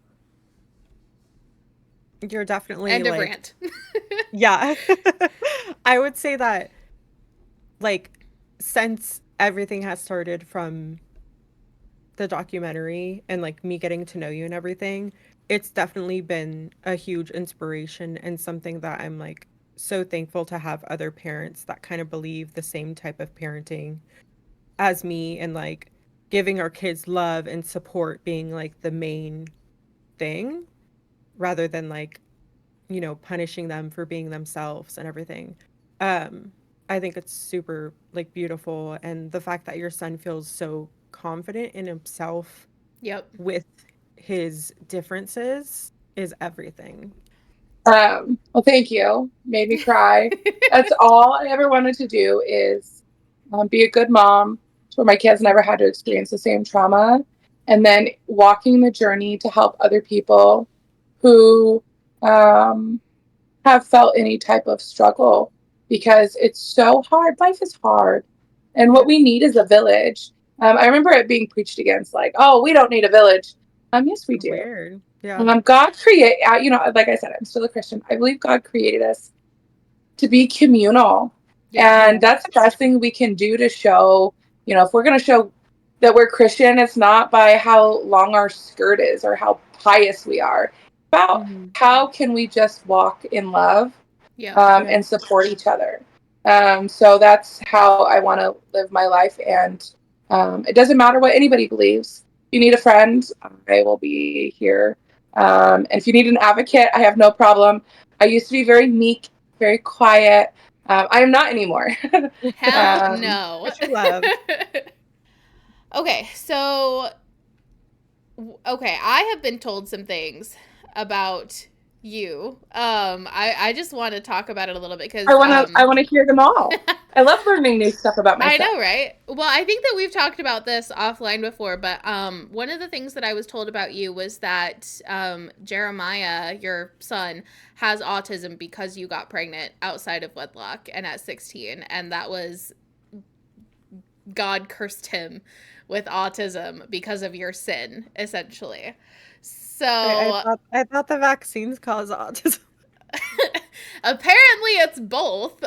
You're definitely End of like, rant. yeah. I would say that like since everything has started from the documentary and like me getting to know you and everything, it's definitely been a huge inspiration and something that I'm like so thankful to have other parents that kind of believe the same type of parenting as me and like giving our kids love and support being like the main thing rather than like, punishing them for being themselves and everything. Um, I think it's super like beautiful and the fact that your son feels so confident in himself Yep. with his differences is everything. Well, thank you. Made me cry. That's all I ever wanted to do is be a good mom where my kids never had to experience the same trauma. And then walking the journey to help other people who um, have felt any type of struggle because it's so hard. Life is hard. And Yeah. what we need is a village. I remember it being preached against, like, oh, we don't need a village. Yes, we do. Weird. Yeah. God create, like I said, I'm still a Christian. I believe God created us to be communal, Yeah. and Yeah. that's the best thing we can do to show. If we're going to show that we're Christian, it's not by how long our skirt is or how pious we are. It's about Hmm. how can we just walk in love Yep. Yeah. and support each other. So that's how I want to live my life, and it doesn't matter what anybody believes. If you need a friend, I will be here. And if you need an advocate, I have no problem. I used to be very meek, very quiet. I am not anymore. Hell um, no. But you love. Okay, so I have been told some things about you. I just want to talk about it a little bit because I want to hear them all. I love learning new stuff about I myself. know, right? Well, I think that we've talked about this offline before, but one of the things that I was told about you was that Jeremiah, your son, has autism because you got pregnant outside of wedlock and at 16, and that was God cursed him with autism because of your sin, essentially. I So thought the vaccines cause autism. apparently it's both.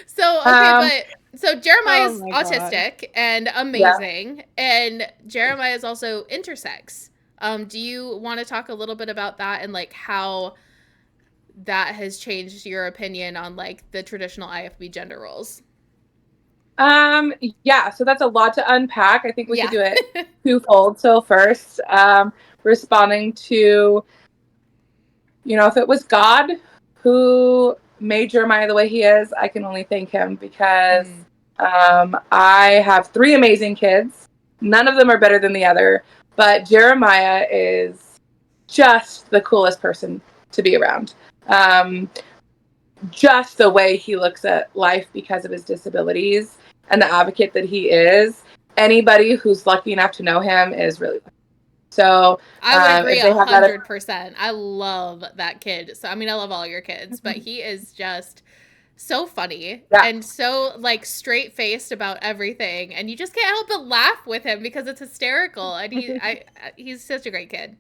So okay, Um, so Oh Jeremiah's my god. autistic and yeah. amazing, and Jeremiah is also intersex. Do you want to talk a little bit about that and like how that has changed your opinion on like the traditional IFB gender roles? Yeah, so that's a lot to unpack. I think we could Yeah. do it twofold. So first, responding to, if it was God who made Jeremiah the way he is, I can only thank him because I have three amazing kids. None of them are better than the other, but Jeremiah is just the coolest person to be around. Just the way he looks at life because of his disabilities and the advocate that he is. Anybody who's lucky enough to know him is really lucky. So I would agree if they have that, 100%. I love that kid. So I mean, I love all your kids, but he is just so funny yeah. and so like straight faced about everything, and you just can't help but laugh with him because it's hysterical. And he's such a great kid.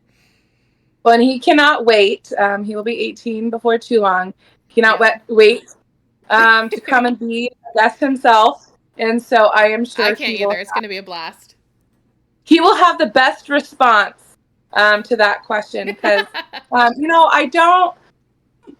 Well, and he cannot wait. He will be 18 before too long. He cannot Yeah. wait to come and be a guest himself. And so I am I sure can't either. It's going to be a blast. he will have the best response to that question because, I don't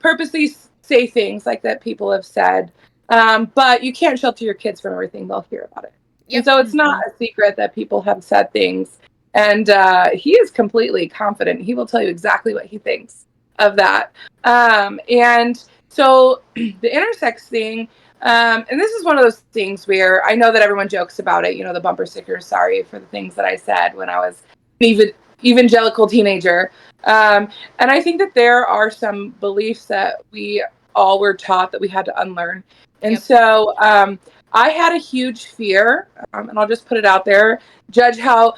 purposely say things like that people have said, but you can't shelter your kids from everything. They'll hear about it. And Yep. so it's not a secret that people have said things. And he is completely confident. He will tell you exactly what he thinks of that. And so the intersex thing, and this is one of those things where I know that everyone jokes about it, the bumper stickers, sorry for the things that I said when I was an evangelical teenager. And I think that there are some beliefs that we all were taught that we had to unlearn. And Yep. so I had a huge fear, and I'll just put it out there, judge how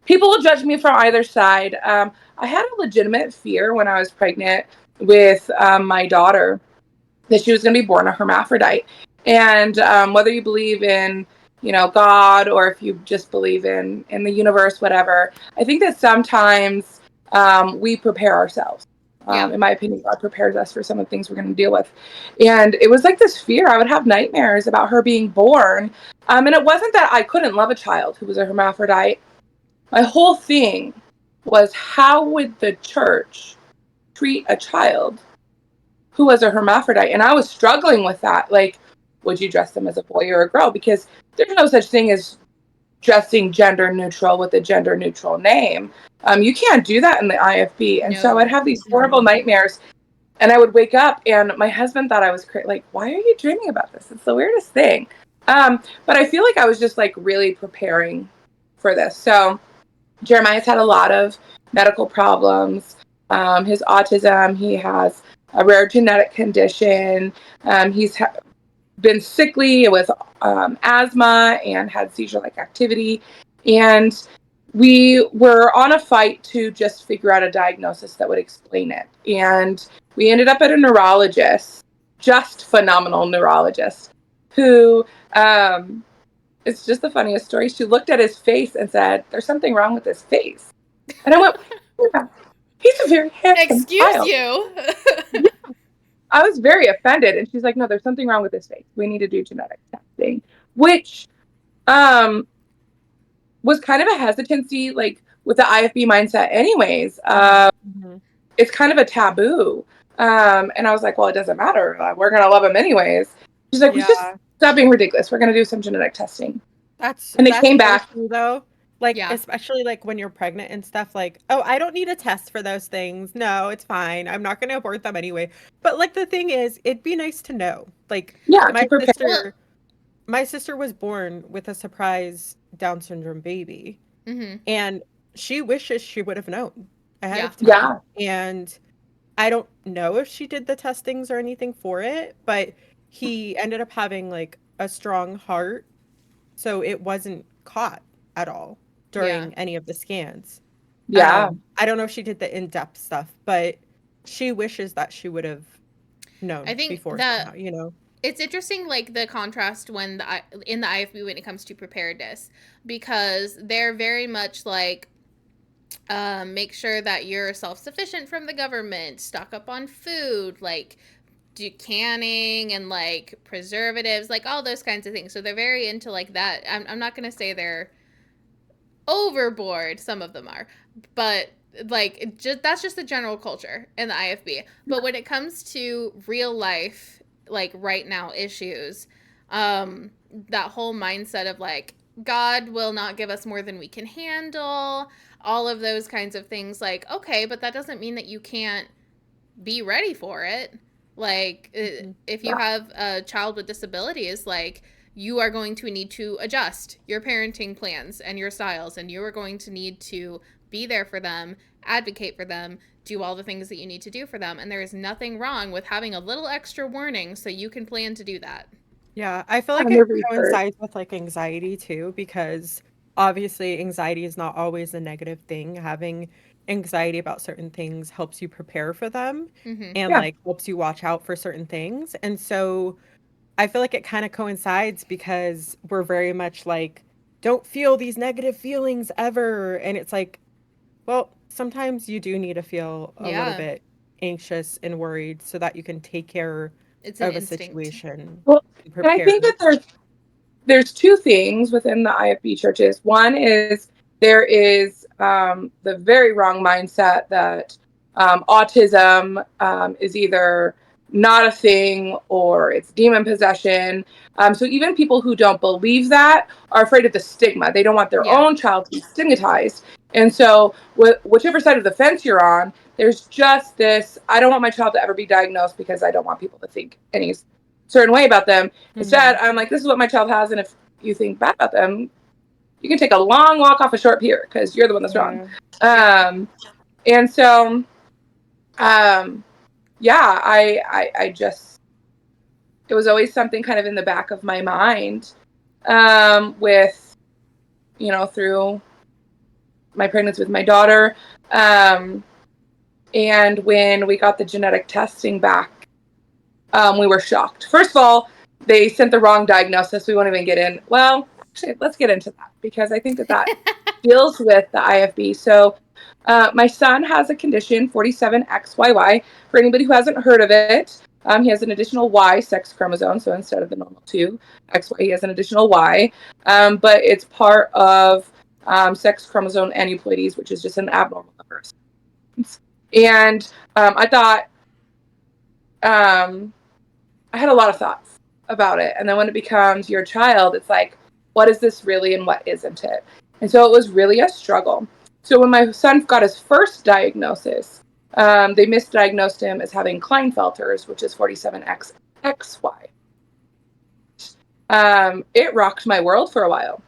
people will judge me from either side. I had a legitimate fear when I was pregnant with my daughter that she was going to be born a hermaphrodite. And whether you believe in, God, or if you just believe in the universe, whatever, I think that sometimes we prepare ourselves. Yeah. In my opinion, God prepares us for some of the things we're going to deal with. And it was like this fear. I would have nightmares about her being born. And it wasn't that I couldn't love a child who was a hermaphrodite. My whole thing was, how would the church treat a child who was a hermaphrodite? And I was struggling with that. Like, would you dress them as a boy or a girl? Because there's no such thing as dressing gender neutral with a gender neutral name. You can't do that in the IFB. And so I'd have these horrible nightmares, and I would wake up and my husband thought I was crazy. Like, why are you dreaming about this? It's the weirdest thing. But I feel like I was just like really preparing for this. So Jeremiah's had a lot of medical problems. His autism, he has a rare genetic condition. He's been sickly with asthma and had seizure-like activity. And we were on a fight to just figure out a diagnosis that would explain it. And we ended up at a neurologist, just phenomenal neurologist, who it's just the funniest story. She looked at his face and said, "There's something wrong with his face." And I went, "Yeah, he's a very handsome Excuse child." you. Yeah. I was very offended. And she's like, "No, there's something wrong with his face. We need to do genetic testing," which was kind of a hesitancy, like with the IFB mindset anyways. It's kind of a taboo. And I was like, well, it doesn't matter. We're going to love him anyways. She's like, we just stop being ridiculous. We're going to do some genetic testing. And they came back. True, though. Like, Yeah. especially like when you're pregnant and stuff, like, oh, I don't need a test for those things. No, it's fine. I'm not going to abort them anyway. But like the thing is, it'd be nice to know. Like, Yeah, my to prepare. sister, my sister was born with a surprise Down syndrome baby, Mm-hmm. and she wishes she would have known ahead Yeah. of time. Yeah. And I don't know if she did the testings or anything for it, but he ended up having like a strong heart, so it wasn't caught at all Yeah. during any of the scans. Yeah. I don't know if she did the in-depth stuff, but she wishes that she would have I known think before that somehow, you know? it's interesting, like the contrast when in the IFB when it comes to preparedness, because they're very much like make sure that you're self-sufficient from the government, stock up on food, like do canning and like preservatives, like all those kinds of things. So they're very into like that. I'm not going to say they're overboard, some of them are, but like just that's just the general culture in the IFB. But when it comes to real life, like right now issues, that whole mindset of like God will not give us more than we can handle, all of those kinds of things, like okay, but that doesn't mean that you can't be ready for it. Like Mhm. if you Yeah. have a child with disabilities, like you are going to need to adjust your parenting plans and your styles, and you are going to need to be there for them, advocate for them, do all the things that you need to do for them. And there is nothing wrong with having a little extra warning so you can plan to do that. Yeah, I feel like it 100%. coincides with like anxiety too, because obviously anxiety is not always a negative thing. Having anxiety about certain things helps you prepare for them Mm-hmm. and Yeah. like helps you watch out for certain things. And so I feel like it kind of coincides because we're very much like, don't feel these negative feelings ever. And it's like, well, sometimes you do need to feel a little Yeah, bit anxious and worried so that you can take care it's an of a instinct. situation Well, and and I prepare. think that there's two things within the IFB churches. One is there is the very wrong mindset that autism is either not a thing or it's demon possession. So even people who don't believe that are afraid of the stigma. They don't want their Yeah. own child to be stigmatized. And so, whichever side of the fence you're on, there's just this I don't want my child to ever be diagnosed because I don't want people to think any certain way about them. Instead, Mhm. I'm like, this is what my child has, and if you think bad about them, you can take a long walk off a short pier because you're the one that's wrong. Yeah. Yeah. And so, um, yeah, I just it was always something kind of in the back of my mind, with through my pregnancy with my daughter, and when we got the genetic testing back, we were shocked. First of all, they sent the wrong diagnosis. We won't even get in. Well, actually, let's get into that because I think that deals with the IFB. So, my son has a condition, 47XYY. For anybody who hasn't heard of it, he has an additional Y sex chromosome. So instead of the normal 2XY, he has an additional Y. But it's part of sex chromosome aneuploidies, which is just an abnormal number of cells. And I thought, um, I had a lot of thoughts about it. And then when it becomes your child, it's like, what is this really and what isn't it? And so it was really a struggle. So when my son got his first diagnosis, they misdiagnosed him as having Klinefelter's, which is 47XXY. It rocked my world for a while.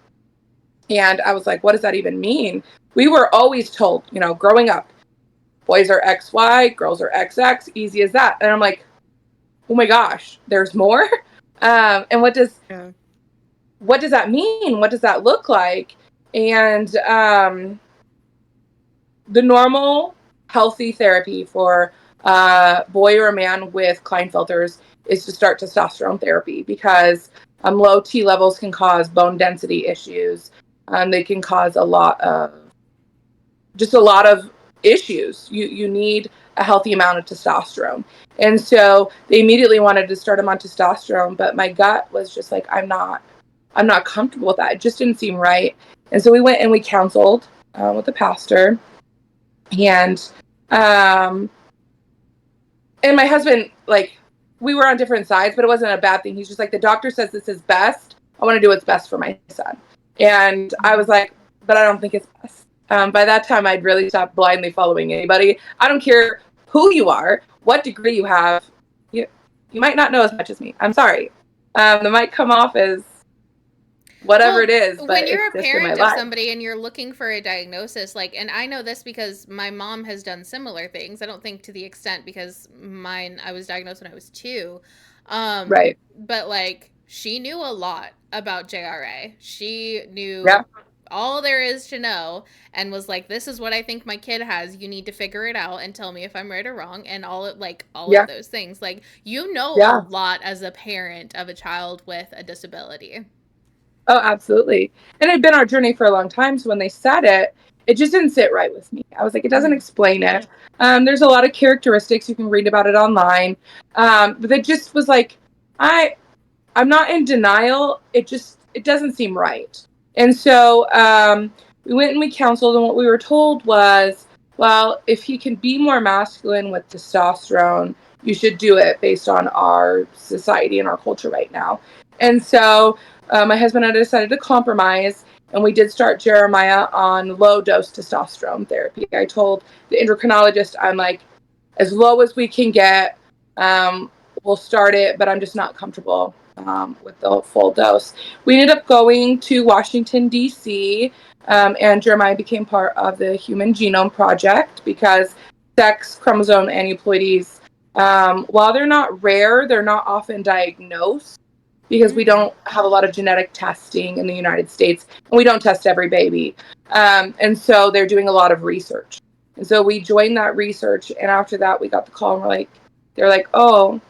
And I was like, what does that even mean? We were always told, growing up, boys are XY, girls are XX, easy as that. And I'm like, oh my gosh, there's more? And what does Yeah. that mean? What does that look like? And the normal healthy therapy for a boy or a man with Klinefelter's is to start testosterone therapy because low T levels can cause bone density issues. They can cause a lot of issues. You need a healthy amount of testosterone. And so they immediately wanted to start him on testosterone, but my gut was just like, I'm not comfortable with that. It just didn't seem right. And so we went and we counseled with the pastor, and um, and my husband, like, we were on different sides, but it wasn't a bad thing. He's just like, the doctor says this is best. I want to do what's best for my son. And I was like, but I don't think it's best. By that time, I'd really stopped blindly following anybody. I don't care who you are, what degree you have. You might not know as much as me. I'm sorry. That might come off as whatever Well, it is, but when you're it's a just in my parent of life. somebody and you're looking for a diagnosis, like, and I know this because my mom has done similar things. I don't think to the extent because I was diagnosed when I was 2. Right. But like, she knew a lot about JRA. She Yeah. knew all there is to know and was like, this is what I think my kid has. You need to figure it out and tell me if I'm right or wrong. And all Yeah. of those things. Like, you know a Yeah. lot as a parent of a child with a disability. Oh, absolutely. And it had been our journey for a long time. So when they said it, it just didn't sit right with me. I was like, it doesn't explain it. There's a lot of characteristics. You can read about it online. But it just was like, I'm not in denial. It doesn't seem right. And so we went and we counseled, and what we were told was, well, if he can be more masculine with testosterone, you should do it based on our society and our culture right now. And so my husband and I decided to compromise, and we did start Jeremiah on low dose testosterone therapy. I told the endocrinologist, I'm like, as low as we can get, we'll start it, but I'm just not comfortable with the full dose. We ended up going to Washington, D.C., and Jeremiah became part of the Human Genome Project because sex chromosome aneuploidies, while they're not rare, they're not often diagnosed because we don't have a lot of genetic testing in the United States, and we don't test every baby. And so they're doing a lot of research. And so we joined that research, and after that, we got the call, and they're like, oh,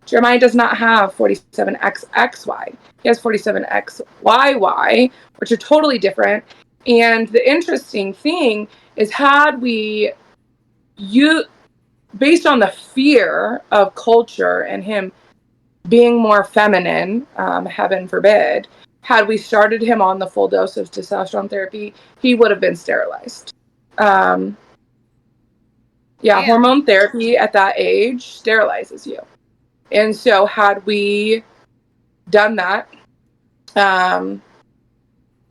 Jeremiah does not have 47XXY. He has 47XYY, which are totally different. And the interesting thing is, based on the fear of culture and him being more feminine, heaven forbid, had we started him on the full dose of testosterone therapy, he would have been sterilized. Hormone therapy at that age sterilizes you. And so had we done that,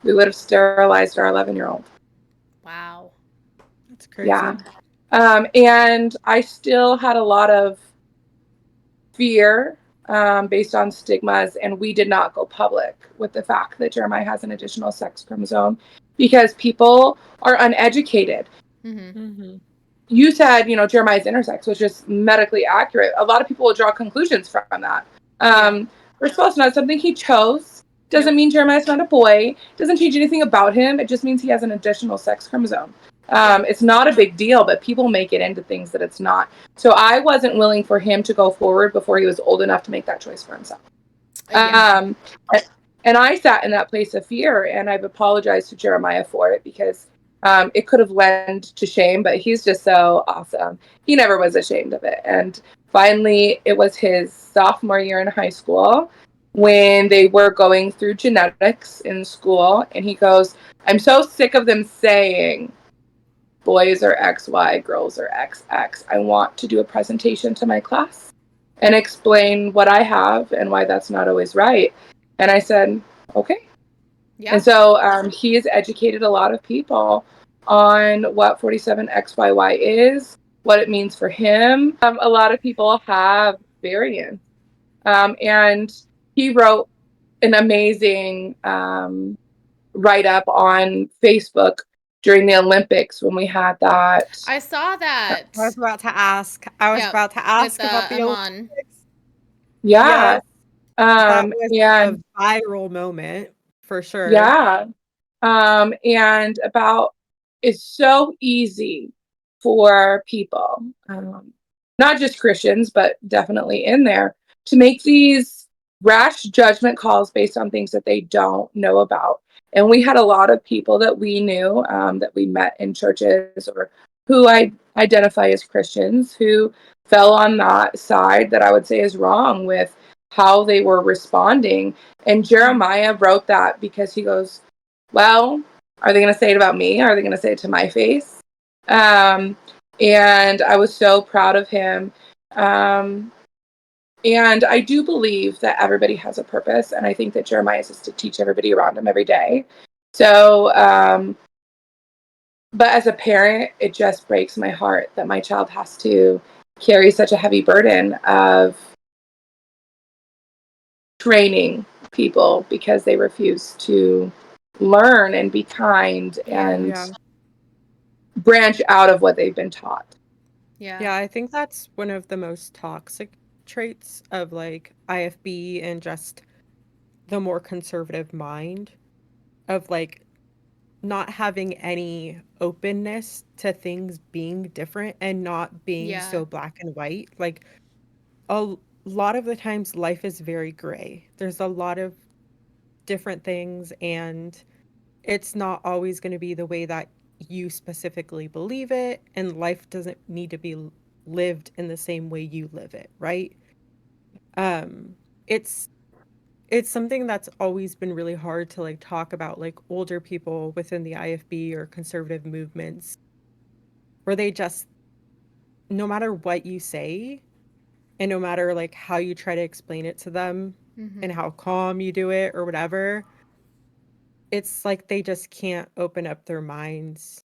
we would have sterilized our 11-year-old. Wow. That's crazy. Yeah. And I still had a lot of fear based on stigmas, and we did not go public with the fact that Jeremiah has an additional sex chromosome because people are uneducated. You said, Jeremiah's intersex, which is medically accurate. A lot of people will draw conclusions from that. First of all, it's not something he chose. Doesn't mean Jeremiah's not a boy. Doesn't change anything about him. It just means he has an additional sex chromosome. It's not a big deal, but people make it into things that it's not. So I wasn't willing for him to go forward before he was old enough to make that choice for himself. And I sat in that place of fear, and I've apologized to Jeremiah for it because it could have led to shame, but he's just so awesome. He never was ashamed of it. And finally, it was his sophomore year in high school when they were going through genetics in school, and he goes, I'm so sick of them saying boys are XY, girls are XX. I want to do a presentation to my class and explain what I have and why that's not always right. And I said, okay. Yeah. And so he has educated a lot of people on what 47XYY is, what it means for him. A lot of people have variants. And he wrote an amazing write-up on Facebook during the Olympics when we had that. I saw that. I was about to ask. About the Olympics. Yeah. That was a viral moment for sure. Yeah. And it's so easy for people, not just Christians, but definitely in there, to make these rash judgment calls based on things that they don't know about. And we had a lot of people that we knew that we met in churches or who I identify as Christians who fell on that side that I would say is wrong with how they were responding. And Jeremiah wrote that because he goes, well, are they going to say it about me? Are they going to say it to my face? And I was so proud of him. And I do believe that everybody has a purpose. And I think that Jeremiah is to teach everybody around him every day. So, but as a parent, it just breaks my heart that my child has to carry such a heavy burden of training people because they refuse to learn and be kind and Yeah. branch out of what they've been taught. Yeah. Yeah, I think that's one of the most toxic traits of like IFB and just the more conservative mind of like not having any openness to things being different and not being Yeah. so black and white. Like a lot of the times life is very gray. There's a lot of different things and it's not always going to be the way that you specifically believe it and life doesn't need to be lived in the same way you live it, right? Um it's it's something that's always been really hard to like talk about like older people within the IFB or conservative movements where they just no matter what you say and no matter like how you try to explain it to them and Mm-hmm. how calm you do it or whatever, it's like they just can't open up their minds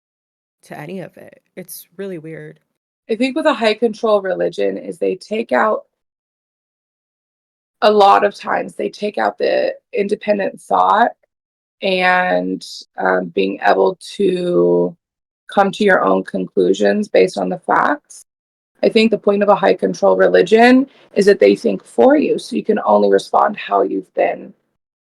to any of it. It's really weird. I think with a high control religion is they take out a lot of times they take out the independent thought and being able to come to your own conclusions based on the facts. I think the point of a high control religion is that they think for you, so you can only respond how you've been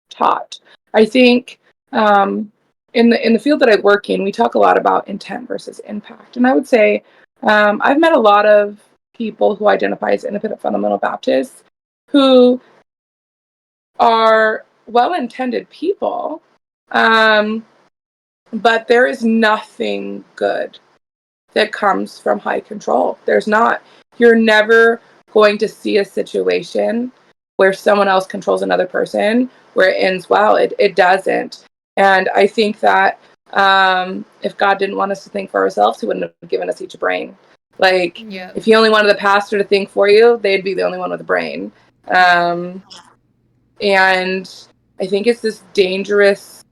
taught. I think in the field that I work in, we talk a lot about intent versus impact, and I would say I've met a lot of people who identify as independent fundamental Baptists who are well-intended people, um, but there is nothing good that comes from high control. There's not. You're never going to see a situation where someone else controls another person where it ends well. It doesn't. And I think that if God didn't want us to think for ourselves, he wouldn't have given us each a brain. Like, Yep. if he only wanted the pastor to think for you, they'd be the only one with a brain. Um, and I think it's this dangerous,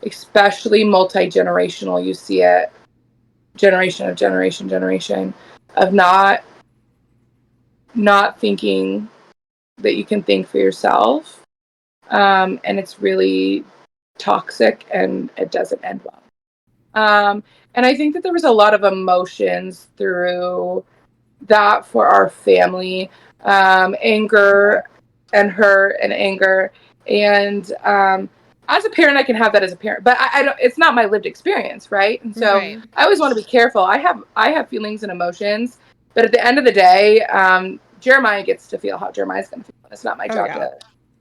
especially multi-generational. You see it generation of not thinking that you can think for yourself, and it's really toxic and it doesn't end well. And I think that there was a lot of emotions through that for our family, Okay. anger and hurt and anger. And as a parent, I can have that as a parent, but I don't. It's not my lived experience, right? And so Right. Mhm. I always want to be careful. I have feelings and emotions, but at the end of the day, Jeremiah gets to feel how Jeremiah's going to feel. It's not my Oh job yeah. to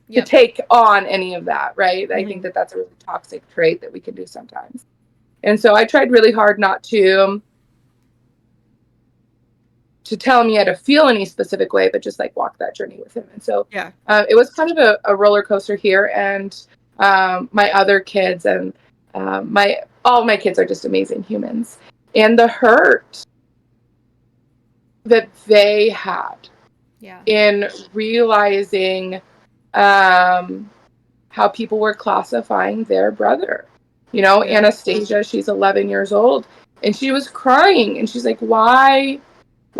Yep. take on any of that, right? I think Mhm. that that's a really toxic trait that we can do sometimes. And so I tried really hard not to tell him he had to feel any specific way, but just like walk that journey with him. And so Yeah. it was kind of a roller coaster here. And my other kids and my all my kids are just amazing humans. And the hurt that they had Yeah. in realizing um, how people were classifying their brother. You know, Yeah. Anastasia, she's 11 years old, and she was crying, and she's like, why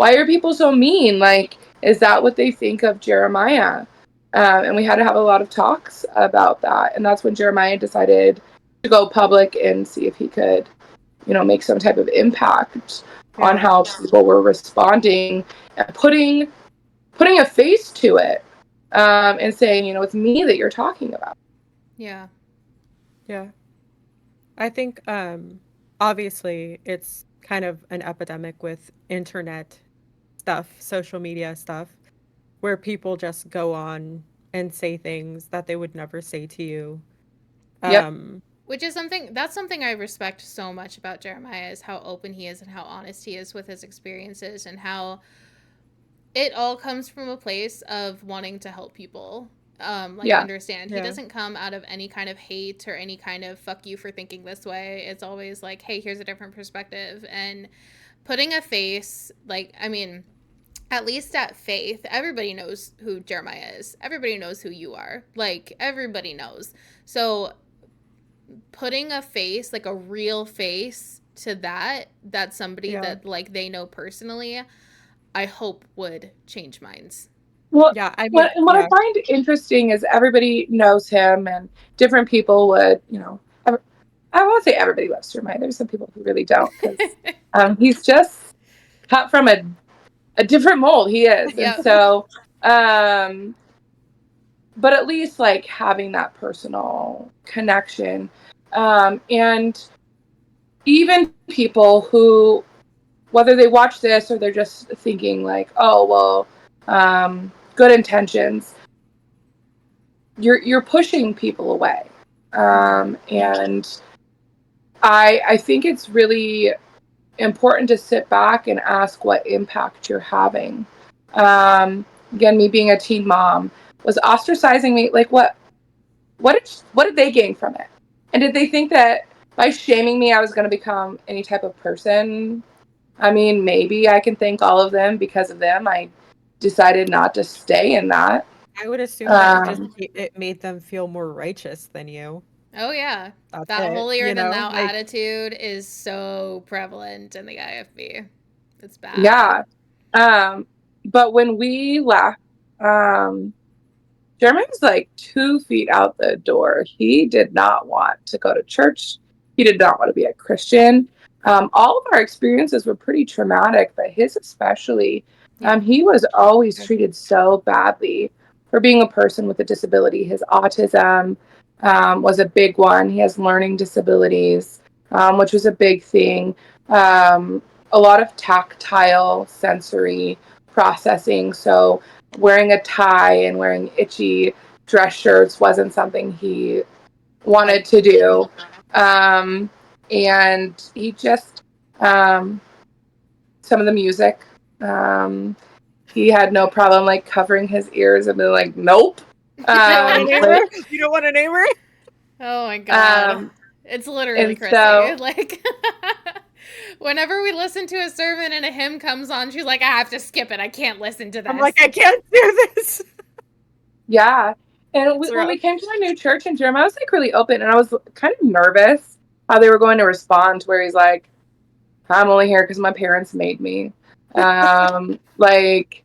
are people so mean? Like, is that what they think of Jeremiah? And we had to have a lot of talks about that. And that's when Jeremiah decided to go public and see if he could, make some type of impact on Yeah. how people were responding and putting a face to it, and saying, it's me that you're talking about. Yeah. Yeah. I think obviously it's kind of an epidemic with internet stuff, social media stuff, where people just go on and say things that they would never say to you. Yep. Um Which is something I respect so much about Jeremiah is how open he is and how honest he is with his experiences and how it all comes from a place of wanting to help people. Like Yeah. understand. He yeah. doesn't come out of any kind of hate or any kind of fuck you for thinking this way. It's always like, hey, here's a different perspective. And putting a face, like, I mean, at least at Faith, everybody knows who Jeremiah is. Everybody knows who you are. Like, everybody knows. So putting a face, like a real face to that's somebody Yeah. that like they know personally, I hope would change minds. Well, Yeah, I mean, what I yeah. find interesting is everybody knows him, and different people would, I won't say everybody loves Jeremiah. There's some people who really don't, because he's just cut from a different mold. He is, and Yep. so, but at least like having that personal connection, and even people who, whether they watch this or they're just thinking like, oh well, good intentions, you're pushing people away, and I think it's really important to sit back and ask what impact you're having. Again, me being a teen mom, was ostracizing me, like what did they gain from it? And did they think that by shaming me I was going to become any type of person? I mean, maybe I can thank all of them. Because of them, I decided not to stay in that. I would assume that Um, it made them feel more righteous than you. Oh yeah. That's That it, holier than thou like, attitude is so prevalent in the IFB. It's bad. yeah. But when we left, um, Jeremy was like 2 feet out the door. He did not want to go to church. He did not want to be a Christian. All of our experiences were pretty traumatic, but his especially. Yeah. He was always treated so badly for being a person with a disability. His autism was a big one. He has learning disabilities, which was a big thing. A lot of tactile sensory processing. So wearing a tie and wearing itchy dress shirts wasn't something he wanted to do. And he just, some of the music, he had no problem like covering his ears and being like, nope. you don't want to name Like, her? You don't want to name her? Oh my god. um, It's literally and Chrissy. so, Like whenever we listen to a sermon and a hymn comes on, she's like, I have to skip it. I can't listen to I'm this. like, I can't do this. yeah. And It's when rough. we came to our new church in Jeremiah, I was like really open, and I was kind of nervous how they were going to respond, where he's like, I'm only here because my parents made me. Like,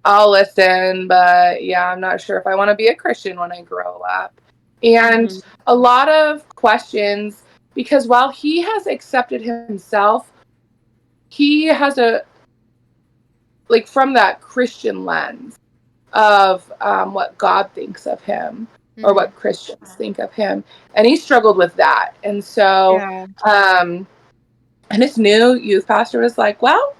I'll listen, but yeah, I'm not sure if I want to be a Christian when I grow up. And Mhm. a lot of questions, because while he has accepted himself, he has like, from that Christian lens of what God thinks of him, or Mm-hmm. what Christians think of him. And he struggled with that. And so, Yeah. and his new youth pastor was like, well,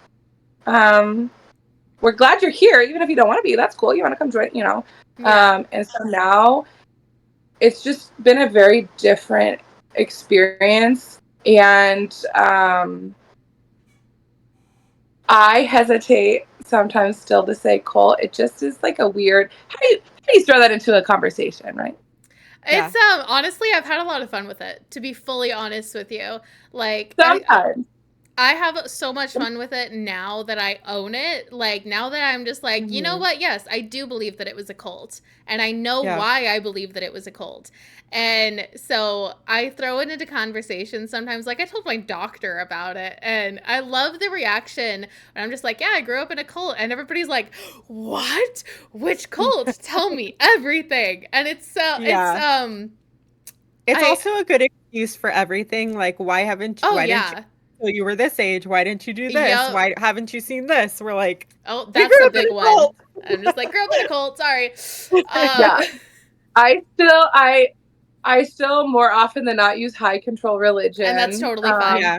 we're glad you're here, even if you don't want to be. That's cool. You want to come join. Yeah. And so now it's just been a very different experience. And I hesitate sometimes still to say cult. It just is like a weird, how do you throw that into a conversation, right? It's Yeah. honestly I've had a lot of fun with it, to be fully honest with you. Like Sometimes. I have so much fun with it now that I own it. Like, now that I'm just like, you know Mhm. what? Yes, I do believe that it was a cult. And I know Yeah. why I believe that it was a cult. And so I throw it into conversations sometimes. Like, I told my doctor about it. And I love the reaction. And I'm just like, yeah, I grew up in a cult. And everybody's like, what? Which cult? Tell me everything. And Yeah. It's I, also a good excuse for everything. Like, oh, why didn't you, yeah. till you were this age, why didn't you do this? Yep. Why haven't you seen this? We're like, Oh, we that's grew a up in big a one. cult. I'm just like, grew up in a cult. Sorry. Yeah. I still more often than not use high control And that's religion. totally fine. Yeah.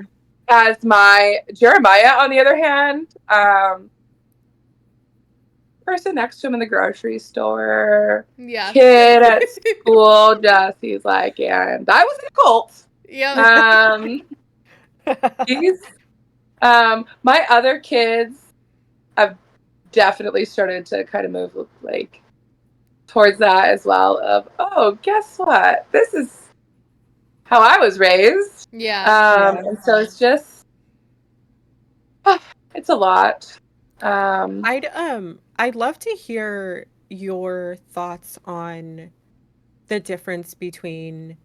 As my Jeremiah, on the other hand, person next to him in the grocery store, Yeah. kid at school, just he's like, and I was in a cult. Yep. Um, he's my other kids have definitely started to kind of move like towards that as well. Of, oh, guess what? This is how I was raised. Yeah. Yeah. And so it's just it's a lot. Um, I'd love to hear your thoughts on the difference between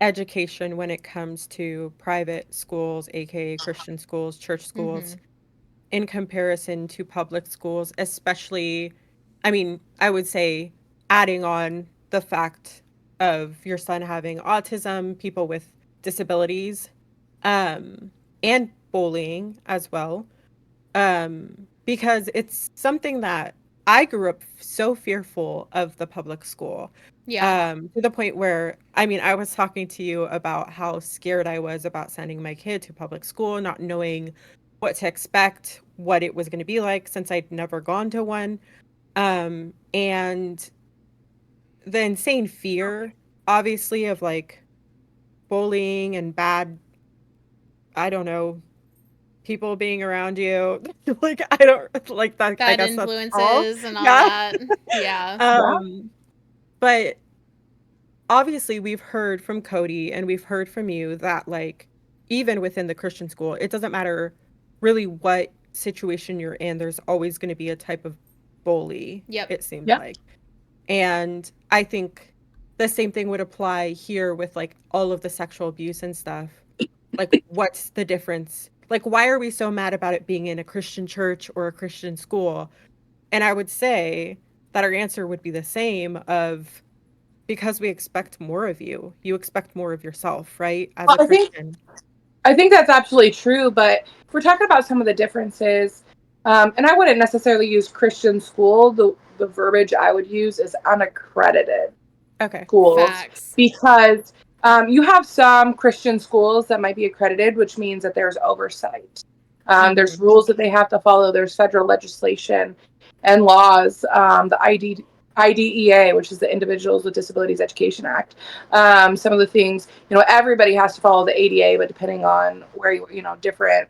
education when it comes to private schools, aka Christian schools, church schools, Mm-hmm. in comparison to public schools, especially, I mean, I would say adding on the fact of your son having autism, people with disabilities, and bullying as well. Because it's something that I grew up so fearful of the public school, Yeah. to the point where, I mean, I was talking to you about how scared I was about sending my kid to public school, not knowing what to expect, what it was going to be like since I'd never gone to one. And the insane fear, obviously, of like bullying and bad, I don't know, people being around you. Like, I don't like that. I Bad guess that's all. influences and all Yeah. that. Yeah. Yeah. But obviously, we've heard from Cody and we've heard from you that, like, even within the Christian school, it doesn't matter really what situation you're in, there's always going to be a type of bully, Yep. it seems Yeah. like. And I think the same thing would apply here with like all of the sexual abuse and stuff. Like, what's the difference? Like, why are we so mad about it being in a Christian church or a Christian school? And I would say that our answer would be the same of because we expect more of you. You expect more of yourself, right? As Well, a Christian. I think that's absolutely true. But if we're talking about some of the differences, and I wouldn't necessarily use Christian school. The verbiage I would use is unaccredited Okay. schools, Facts. because you have some Christian schools that might be accredited, which means that there's oversight. There's rules that they have to follow. There's federal legislation and laws. The IDEA, which is the Individuals with Disabilities Education Act. Some of the things, everybody has to follow the ADA, but depending on where different,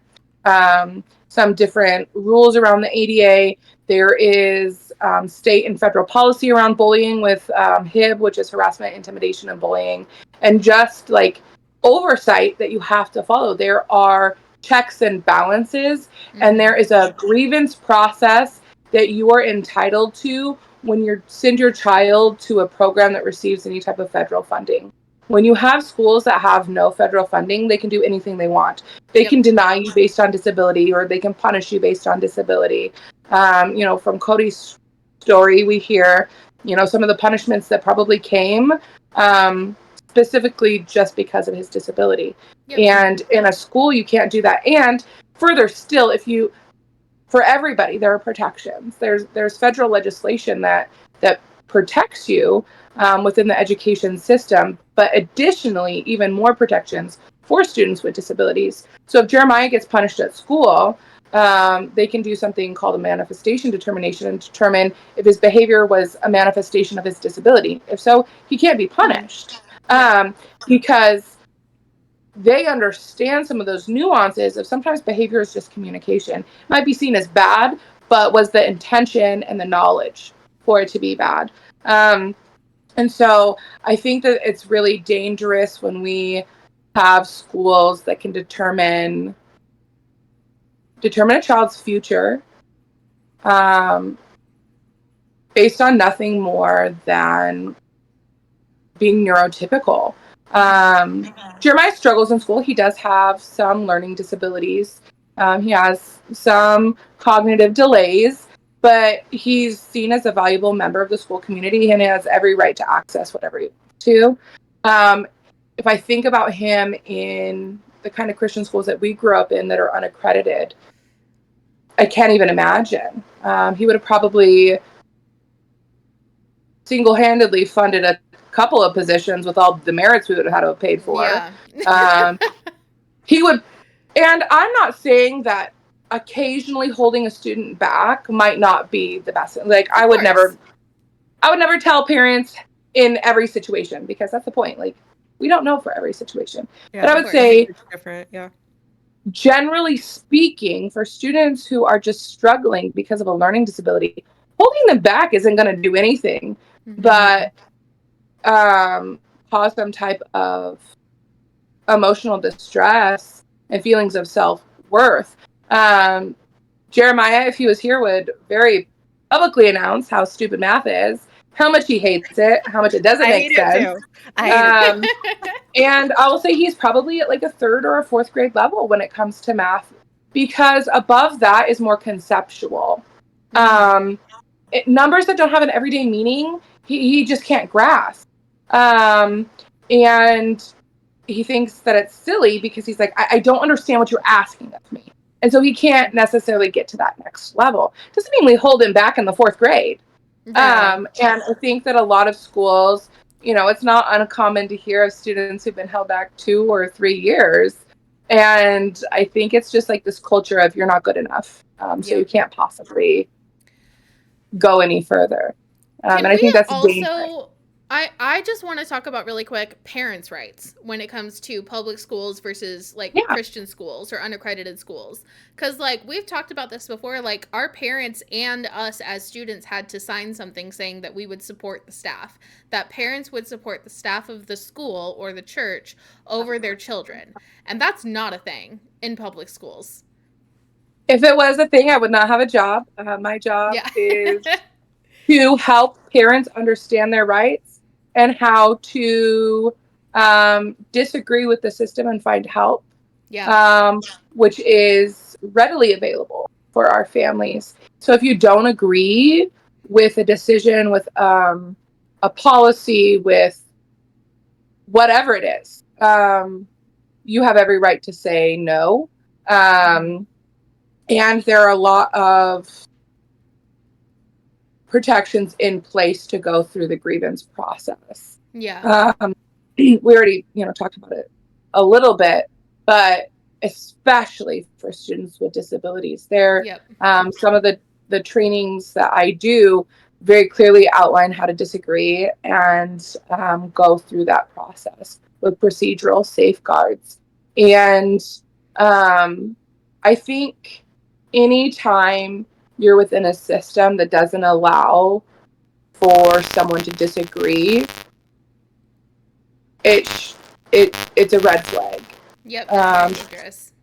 some different rules around the ADA. There is state and federal policy around bullying with HIB, which is harassment, intimidation, and bullying, and just like oversight that you have to follow. There are checks and balances, and there is a grievance process that you are entitled to when you send your child to a program that receives any type of federal funding. When you have schools that have no federal funding, they can do anything they want. They can deny you based on disability, or they can punish you based on disability. From Cody's story, we hear, some of the punishments that probably came specifically just because of his disability. And in a school, you can't do that. And further still, for everybody, there are protections. There's federal legislation that protects you within the education system, but additionally, even more protections for students with disabilities. So if Jeremiah gets punished at school, they can do something called a manifestation determination and determine if his behavior was a manifestation of his disability. If so, he can't be punished because they understand some of those nuances of sometimes behavior is just communication. It might be seen as bad, but was the intention and the knowledge for it to be bad. And so I think that it's really dangerous when we have schools that can determine a child's future based on nothing more than being neurotypical. Jeremiah struggles in school. He does have some learning disabilities. He has some cognitive delays, but he's seen as a valuable member of the school community and has every right to access whatever he wants to. If I think about him in the kind of Christian schools that we grew up in that are unaccredited, I can't even imagine. He would have probably single-handedly funded a couple of positions with all the merits we would have had to have paid for. Yeah. He would, and I'm not saying that occasionally holding a student back might not be the best. Like, I would never tell parents in every situation, because that's the point. Like, we don't know for every situation. Yeah, but I would say it's different. Yeah. Generally speaking, for students who are just struggling because of a learning disability, holding them back isn't going to do anything but cause some type of emotional distress and feelings of self-worth. Jeremiah, if he was here, would very publicly announce how stupid math is, how much he hates it, how much it doesn't make sense. I hate it. And I will say he's probably at like a 3rd or a 4th grade level when it comes to math because above that is more conceptual. Numbers that don't have an everyday meaning, he just can't grasp. And he thinks that it's silly because he's like, I don't understand what you're asking of me. And so he can't necessarily get to that next level. Doesn't mean we hold him back in the 4th grade. Yeah. And I think that a lot of schools, it's not uncommon to hear of students who've been held back 2 or 3 years. And I think it's just like this culture of you're not good enough. So you can't possibly go any further. And I think that's dangerous. I just want to talk about really quick parents' rights when it comes to public schools versus Christian schools or unaccredited schools. Because we've talked about this before, our parents and us as students had to sign something saying that we would support the staff, that parents would support the staff of the school or the church over their children. And that's not a thing in public schools. If it was a thing, I would not have a job. My job is to help parents understand their rights and how to disagree with the system and find help, which is readily available for our families. So if you don't agree with a decision, with a policy, with whatever it is, you have every right to say no. And there are a lot of protections in place to go through the grievance process. We already, talked about it a little bit, but especially for students with disabilities, some of the trainings that I do very clearly outline how to disagree and go through that process with procedural safeguards. And I think anytime you're within a system that doesn't allow for someone to disagree, it's a red flag. Yep, that's very dangerous.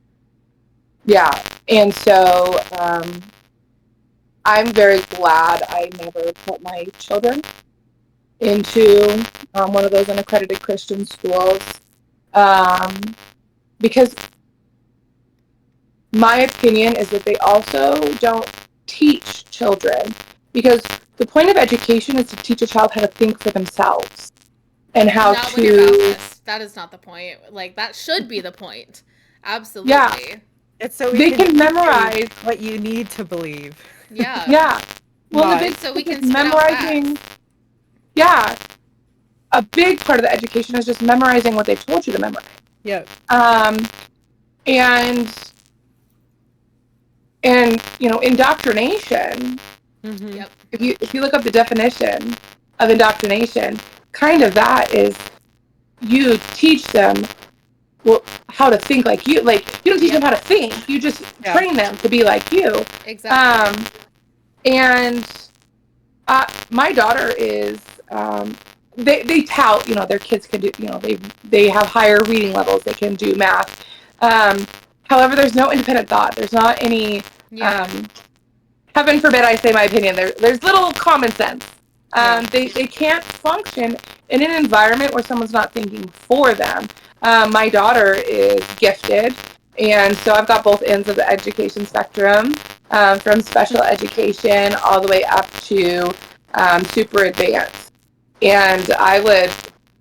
Yeah, and so I'm very glad I never put my children into one of those unaccredited Christian schools, because my opinion is that they also don't teach children, because the point of education is to teach a child how to think for themselves and how not to. When you're Baptist. That is not the point. That should be the point. Absolutely. Yeah. It's so they can memorize what you need to believe. Yeah. Well, the big so we can memorizing. Yeah. A big part of the education is just memorizing what they told you to memorize. Yeah. And indoctrination. Mm-hmm. Yep. If you look up the definition of indoctrination, kind of that is you teach them how to think like you. You don't teach them how to think. You just train them to be like you. Exactly. And my daughter is. They tout, their kids can do, they have higher reading levels. They can do math. However, there's no independent thought. There's not any, heaven forbid I say my opinion. There's little common sense. They can't function in an environment where someone's not thinking for them. My daughter is gifted, and so I've got both ends of the education spectrum, from special education all the way up to super advanced. And I would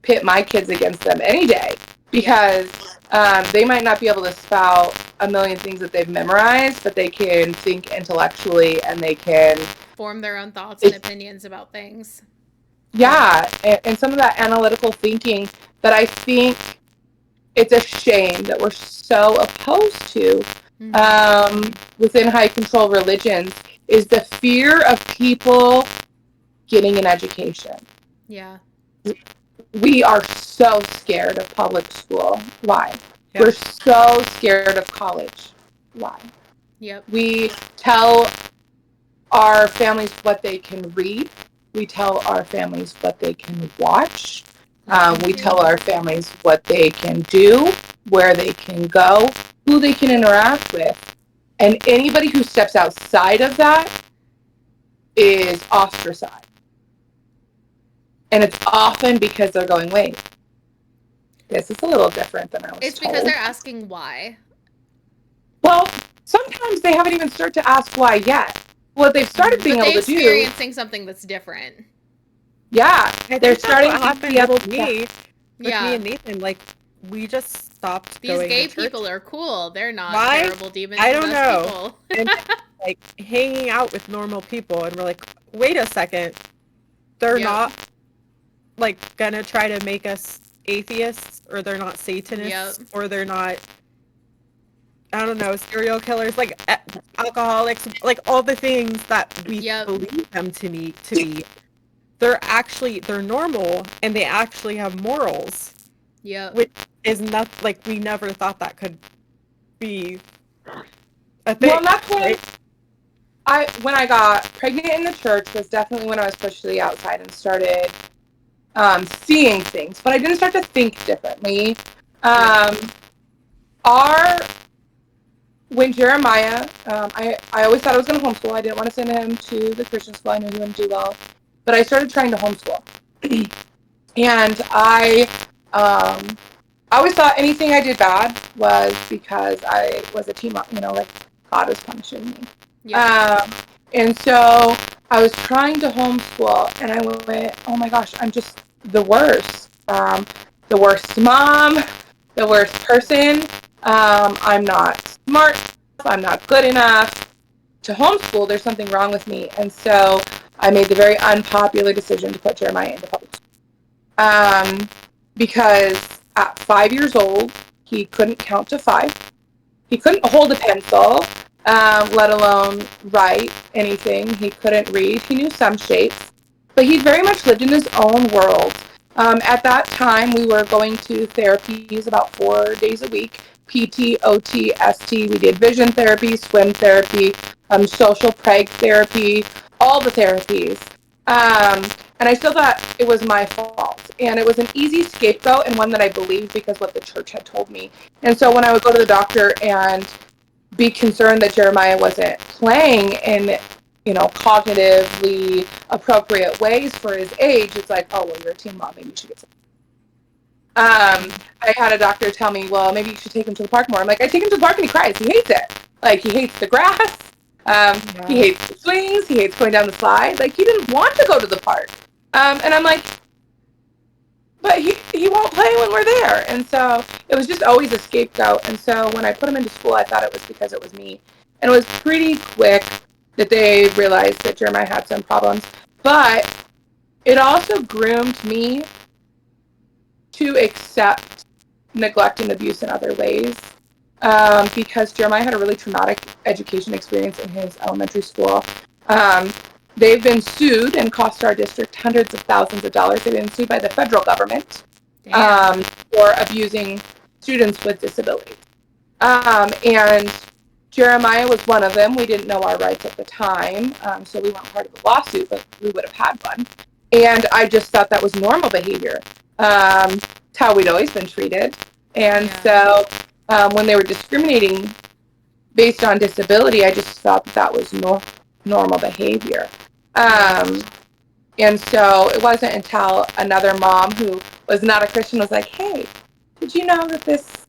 pit my kids against them any day, because they might not be able to spout a million things that they've memorized, but they can think intellectually and they can form their own thoughts and opinions about things. Yeah, and some of that analytical thinking that I think it's a shame that we're so opposed to within high control religions is the fear of people getting an education. Yeah. We are so scared of public school. Why? Yeah. We're so scared of college. Why? Yep. We tell our families what they can read. We tell our families what they can watch. We tell our families what they can do, where they can go, who they can interact with. And anybody who steps outside of that is ostracized. And it's often because they're going, wait, this is a little different than I was told. It's because they're asking why. Well, some sometimes they haven't even started to ask why yet. What they've started being able to do. Experiencing something that's different. Yeah, they're starting to be able to. With me and Nathan, like, we just stopped These going gay to church. people are cool. They're not terrible demons. I don't know. People. And like hanging out with normal people, and we're like, wait a second, they're not like gonna try to make us atheists, or they're not Satanists, or they're not, I don't know, serial killers, like alcoholics, like all the things that we believe them to be. They're normal, and they actually have morals. Yeah. Which is not, like, we never thought that could be a thing. Well, that's when I got pregnant in the church was definitely when I was pushed to the outside and started seeing things, but I didn't start to think differently. When Jeremiah, I always thought I was going to homeschool. I didn't want to send him to the Christian school. I knew he wouldn't do well, but I started trying to homeschool. And I always thought anything I did bad was because I was a teen mom, like God was punishing me. And so I was trying to homeschool, and I went, oh my gosh, I'm just the worst. The worst mom, the worst person. I'm not smart enough. I'm not good enough to homeschool. There's something wrong with me. And so I made the very unpopular decision to put Jeremiah into public school. Because at 5 years old, he couldn't count to 5. He couldn't hold a pencil, let alone write anything. He couldn't read. He knew some shapes, but he very much lived in his own world. At that time, we were going to therapies about 4 days a week, PT, OT, ST. We did vision therapy, swim therapy, social preg therapy, all the therapies. And I still thought it was my fault. And it was an easy scapegoat, and one that I believed because what the church had told me. And so when I would go to the doctor and be concerned that Jeremiah wasn't playing in, cognitively appropriate ways for his age, it's like, oh, well, you're a teen mom, maybe you should get some. I had a doctor tell me, well, maybe you should take him to the park more. I'm like, I take him to the park and he cries. He hates it. Like, he hates the grass. He hates the swings. He hates going down the slide. Like, he didn't want to go to the park. And I'm like, but he won't play when we're there. And so it was just always a scapegoat. And so when I put him into school, I thought it was because it was me. And it was pretty quick that they realized that Jeremiah had some problems. But it also groomed me to accept neglect and abuse in other ways. Because Jeremiah had a really traumatic education experience in his elementary school. They've been sued and cost our district hundreds of thousands of dollars. They've been sued by the federal government for abusing students with disabilities. And Jeremiah was one of them. We didn't know our rights at the time, so we weren't part of the lawsuit, but we would have had one. And I just thought that was normal behavior. It's how we'd always been treated. And so when they were discriminating based on disability, I just thought that was normal behavior. And so it wasn't until another mom who was not a Christian was like, hey, did you know that this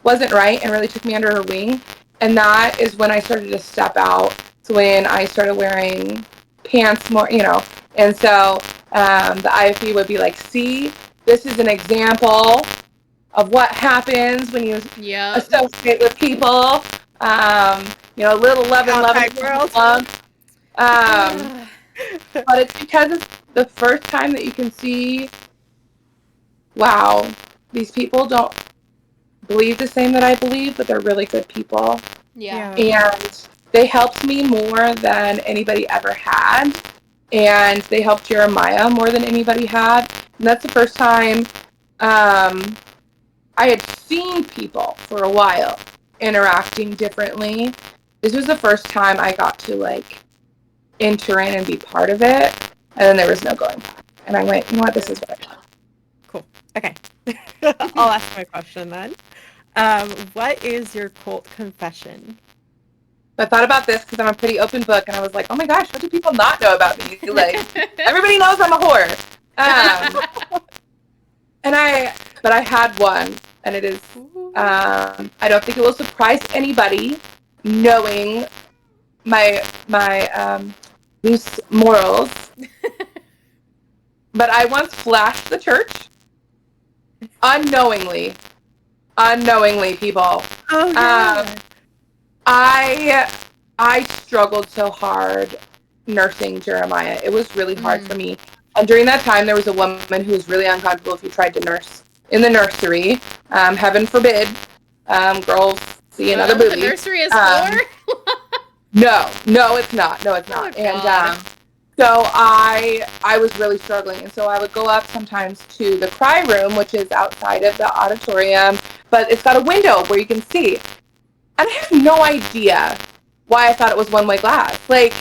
wasn't right, and really took me under her wing? And that is when I started to step out. It's when I started wearing pants more, And so the IFB would be like, see, this is an example of what happens when you associate with people. Little love. But it's because it's the first time that you can see, wow, these people don't believe the same that I believe, but they're really good people. Yeah. And they helped me more than anybody ever had. And they helped Jeremiah more than anybody had. And that's the first time I had seen people for a while interacting differently. This was the first time I got to enter in and be part of it, and then there was no going back. And I went, you know what, this is what I want. Cool. Okay. I'll ask my question then. What is your cult confession? I thought about this because I'm a pretty open book, and I was like, oh my gosh, what do people not know about me? Everybody knows I'm a whore. But I had one, and it is, I don't think it will surprise anybody, knowing my loose morals. But I once flashed the church unknowingly, people. Oh yeah. I struggled so hard nursing Jeremiah. It was really hard for me. And during that time, there was a woman who was really uncomfortable if you tried to nurse in the nursery. Heaven forbid, girls see another What booby. the nursery is for? No, it's not. No, it's not. Oh, and so I was really struggling, and so I would go up sometimes to the cry room, which is outside of the auditorium, but it's got a window where you can see. And I have no idea why I thought it was one-way glass. Like,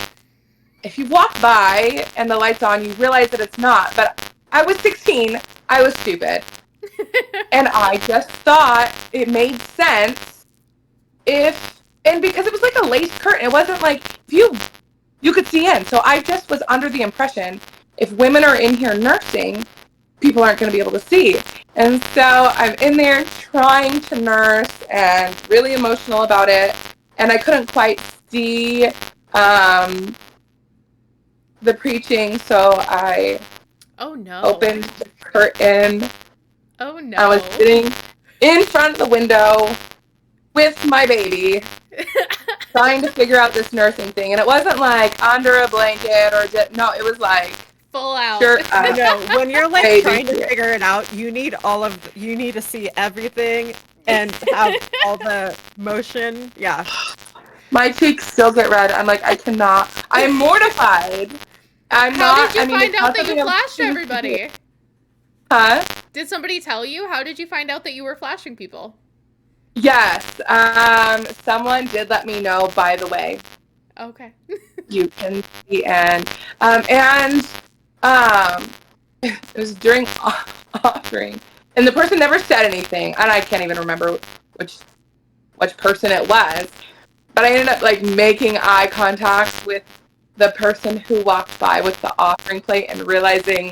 if you walk by and the light's on, you realize that it's not. But I was 16. I was stupid. And I just thought it made sense and because it was like a lace curtain. It wasn't like, you could see in. So I just was under the impression if women are in here nursing, people aren't going to be able to see. And so I'm in there trying to nurse and really emotional about it. And I couldn't quite see the preaching, so I opened the curtain. Oh no. I was sitting in front of the window with my baby, trying to figure out this nursing thing. And it wasn't like under a blanket or no, it was like full out. Sure, No, when you're like trying to figure it out, you need to see everything and have all the motion. Yeah. My cheeks still get red. I'm like, I cannot. I'm mortified. How did you find out that you flashed everybody? Huh? Did somebody tell you? How did you find out that you were flashing people? Yes. Someone did let me know, by the way. Okay. You can see, and it was during offering, and the person never said anything, and I can't even remember which person it was, but I ended up like making eye contact with the person who walked by with the offering plate and realizing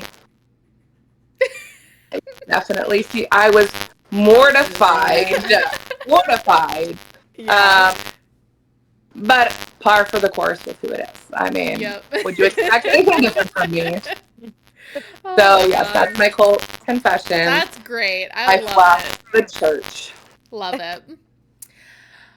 I definitely see. I was mortified. Yeah. But par for the course with who it is. I mean, would you expect anything different from me? So yes, that's my cult confession. That's great. I love flashed it. the church. Love it.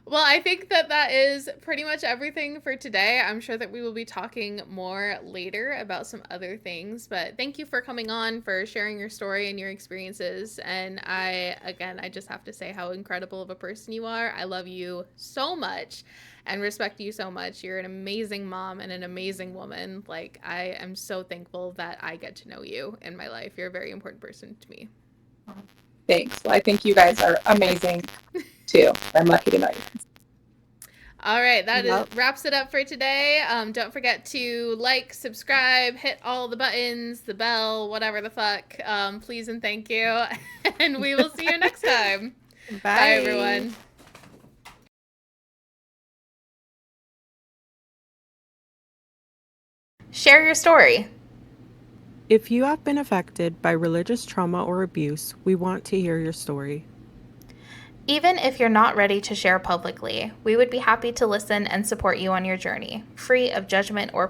Well, I think that is pretty much everything for today. I'm sure that we will be talking more later about some other things, but thank you for coming on, for sharing your story and your experiences. And I just have to say how incredible of a person you are. I love you so much and respect you so much. You're an amazing mom and an amazing woman. Like, I am so thankful that I get to know you in my life. You're a very important person to me. Thanks. Well, I think you guys are amazing too. I'm lucky to know you. All right, that wraps it up for today. Don't forget to like, subscribe, hit all the buttons, the bell, whatever the fuck. Please and thank you. And we will see you next time. Bye everyone. Share your story. If you have been affected by religious trauma or abuse, we want to hear your story. Even if you're not ready to share publicly, we would be happy to listen and support you on your journey, free of judgment or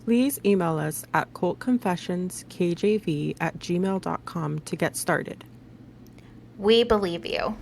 Please email us at cultconfessionskjv@gmail.com to get started. We believe you.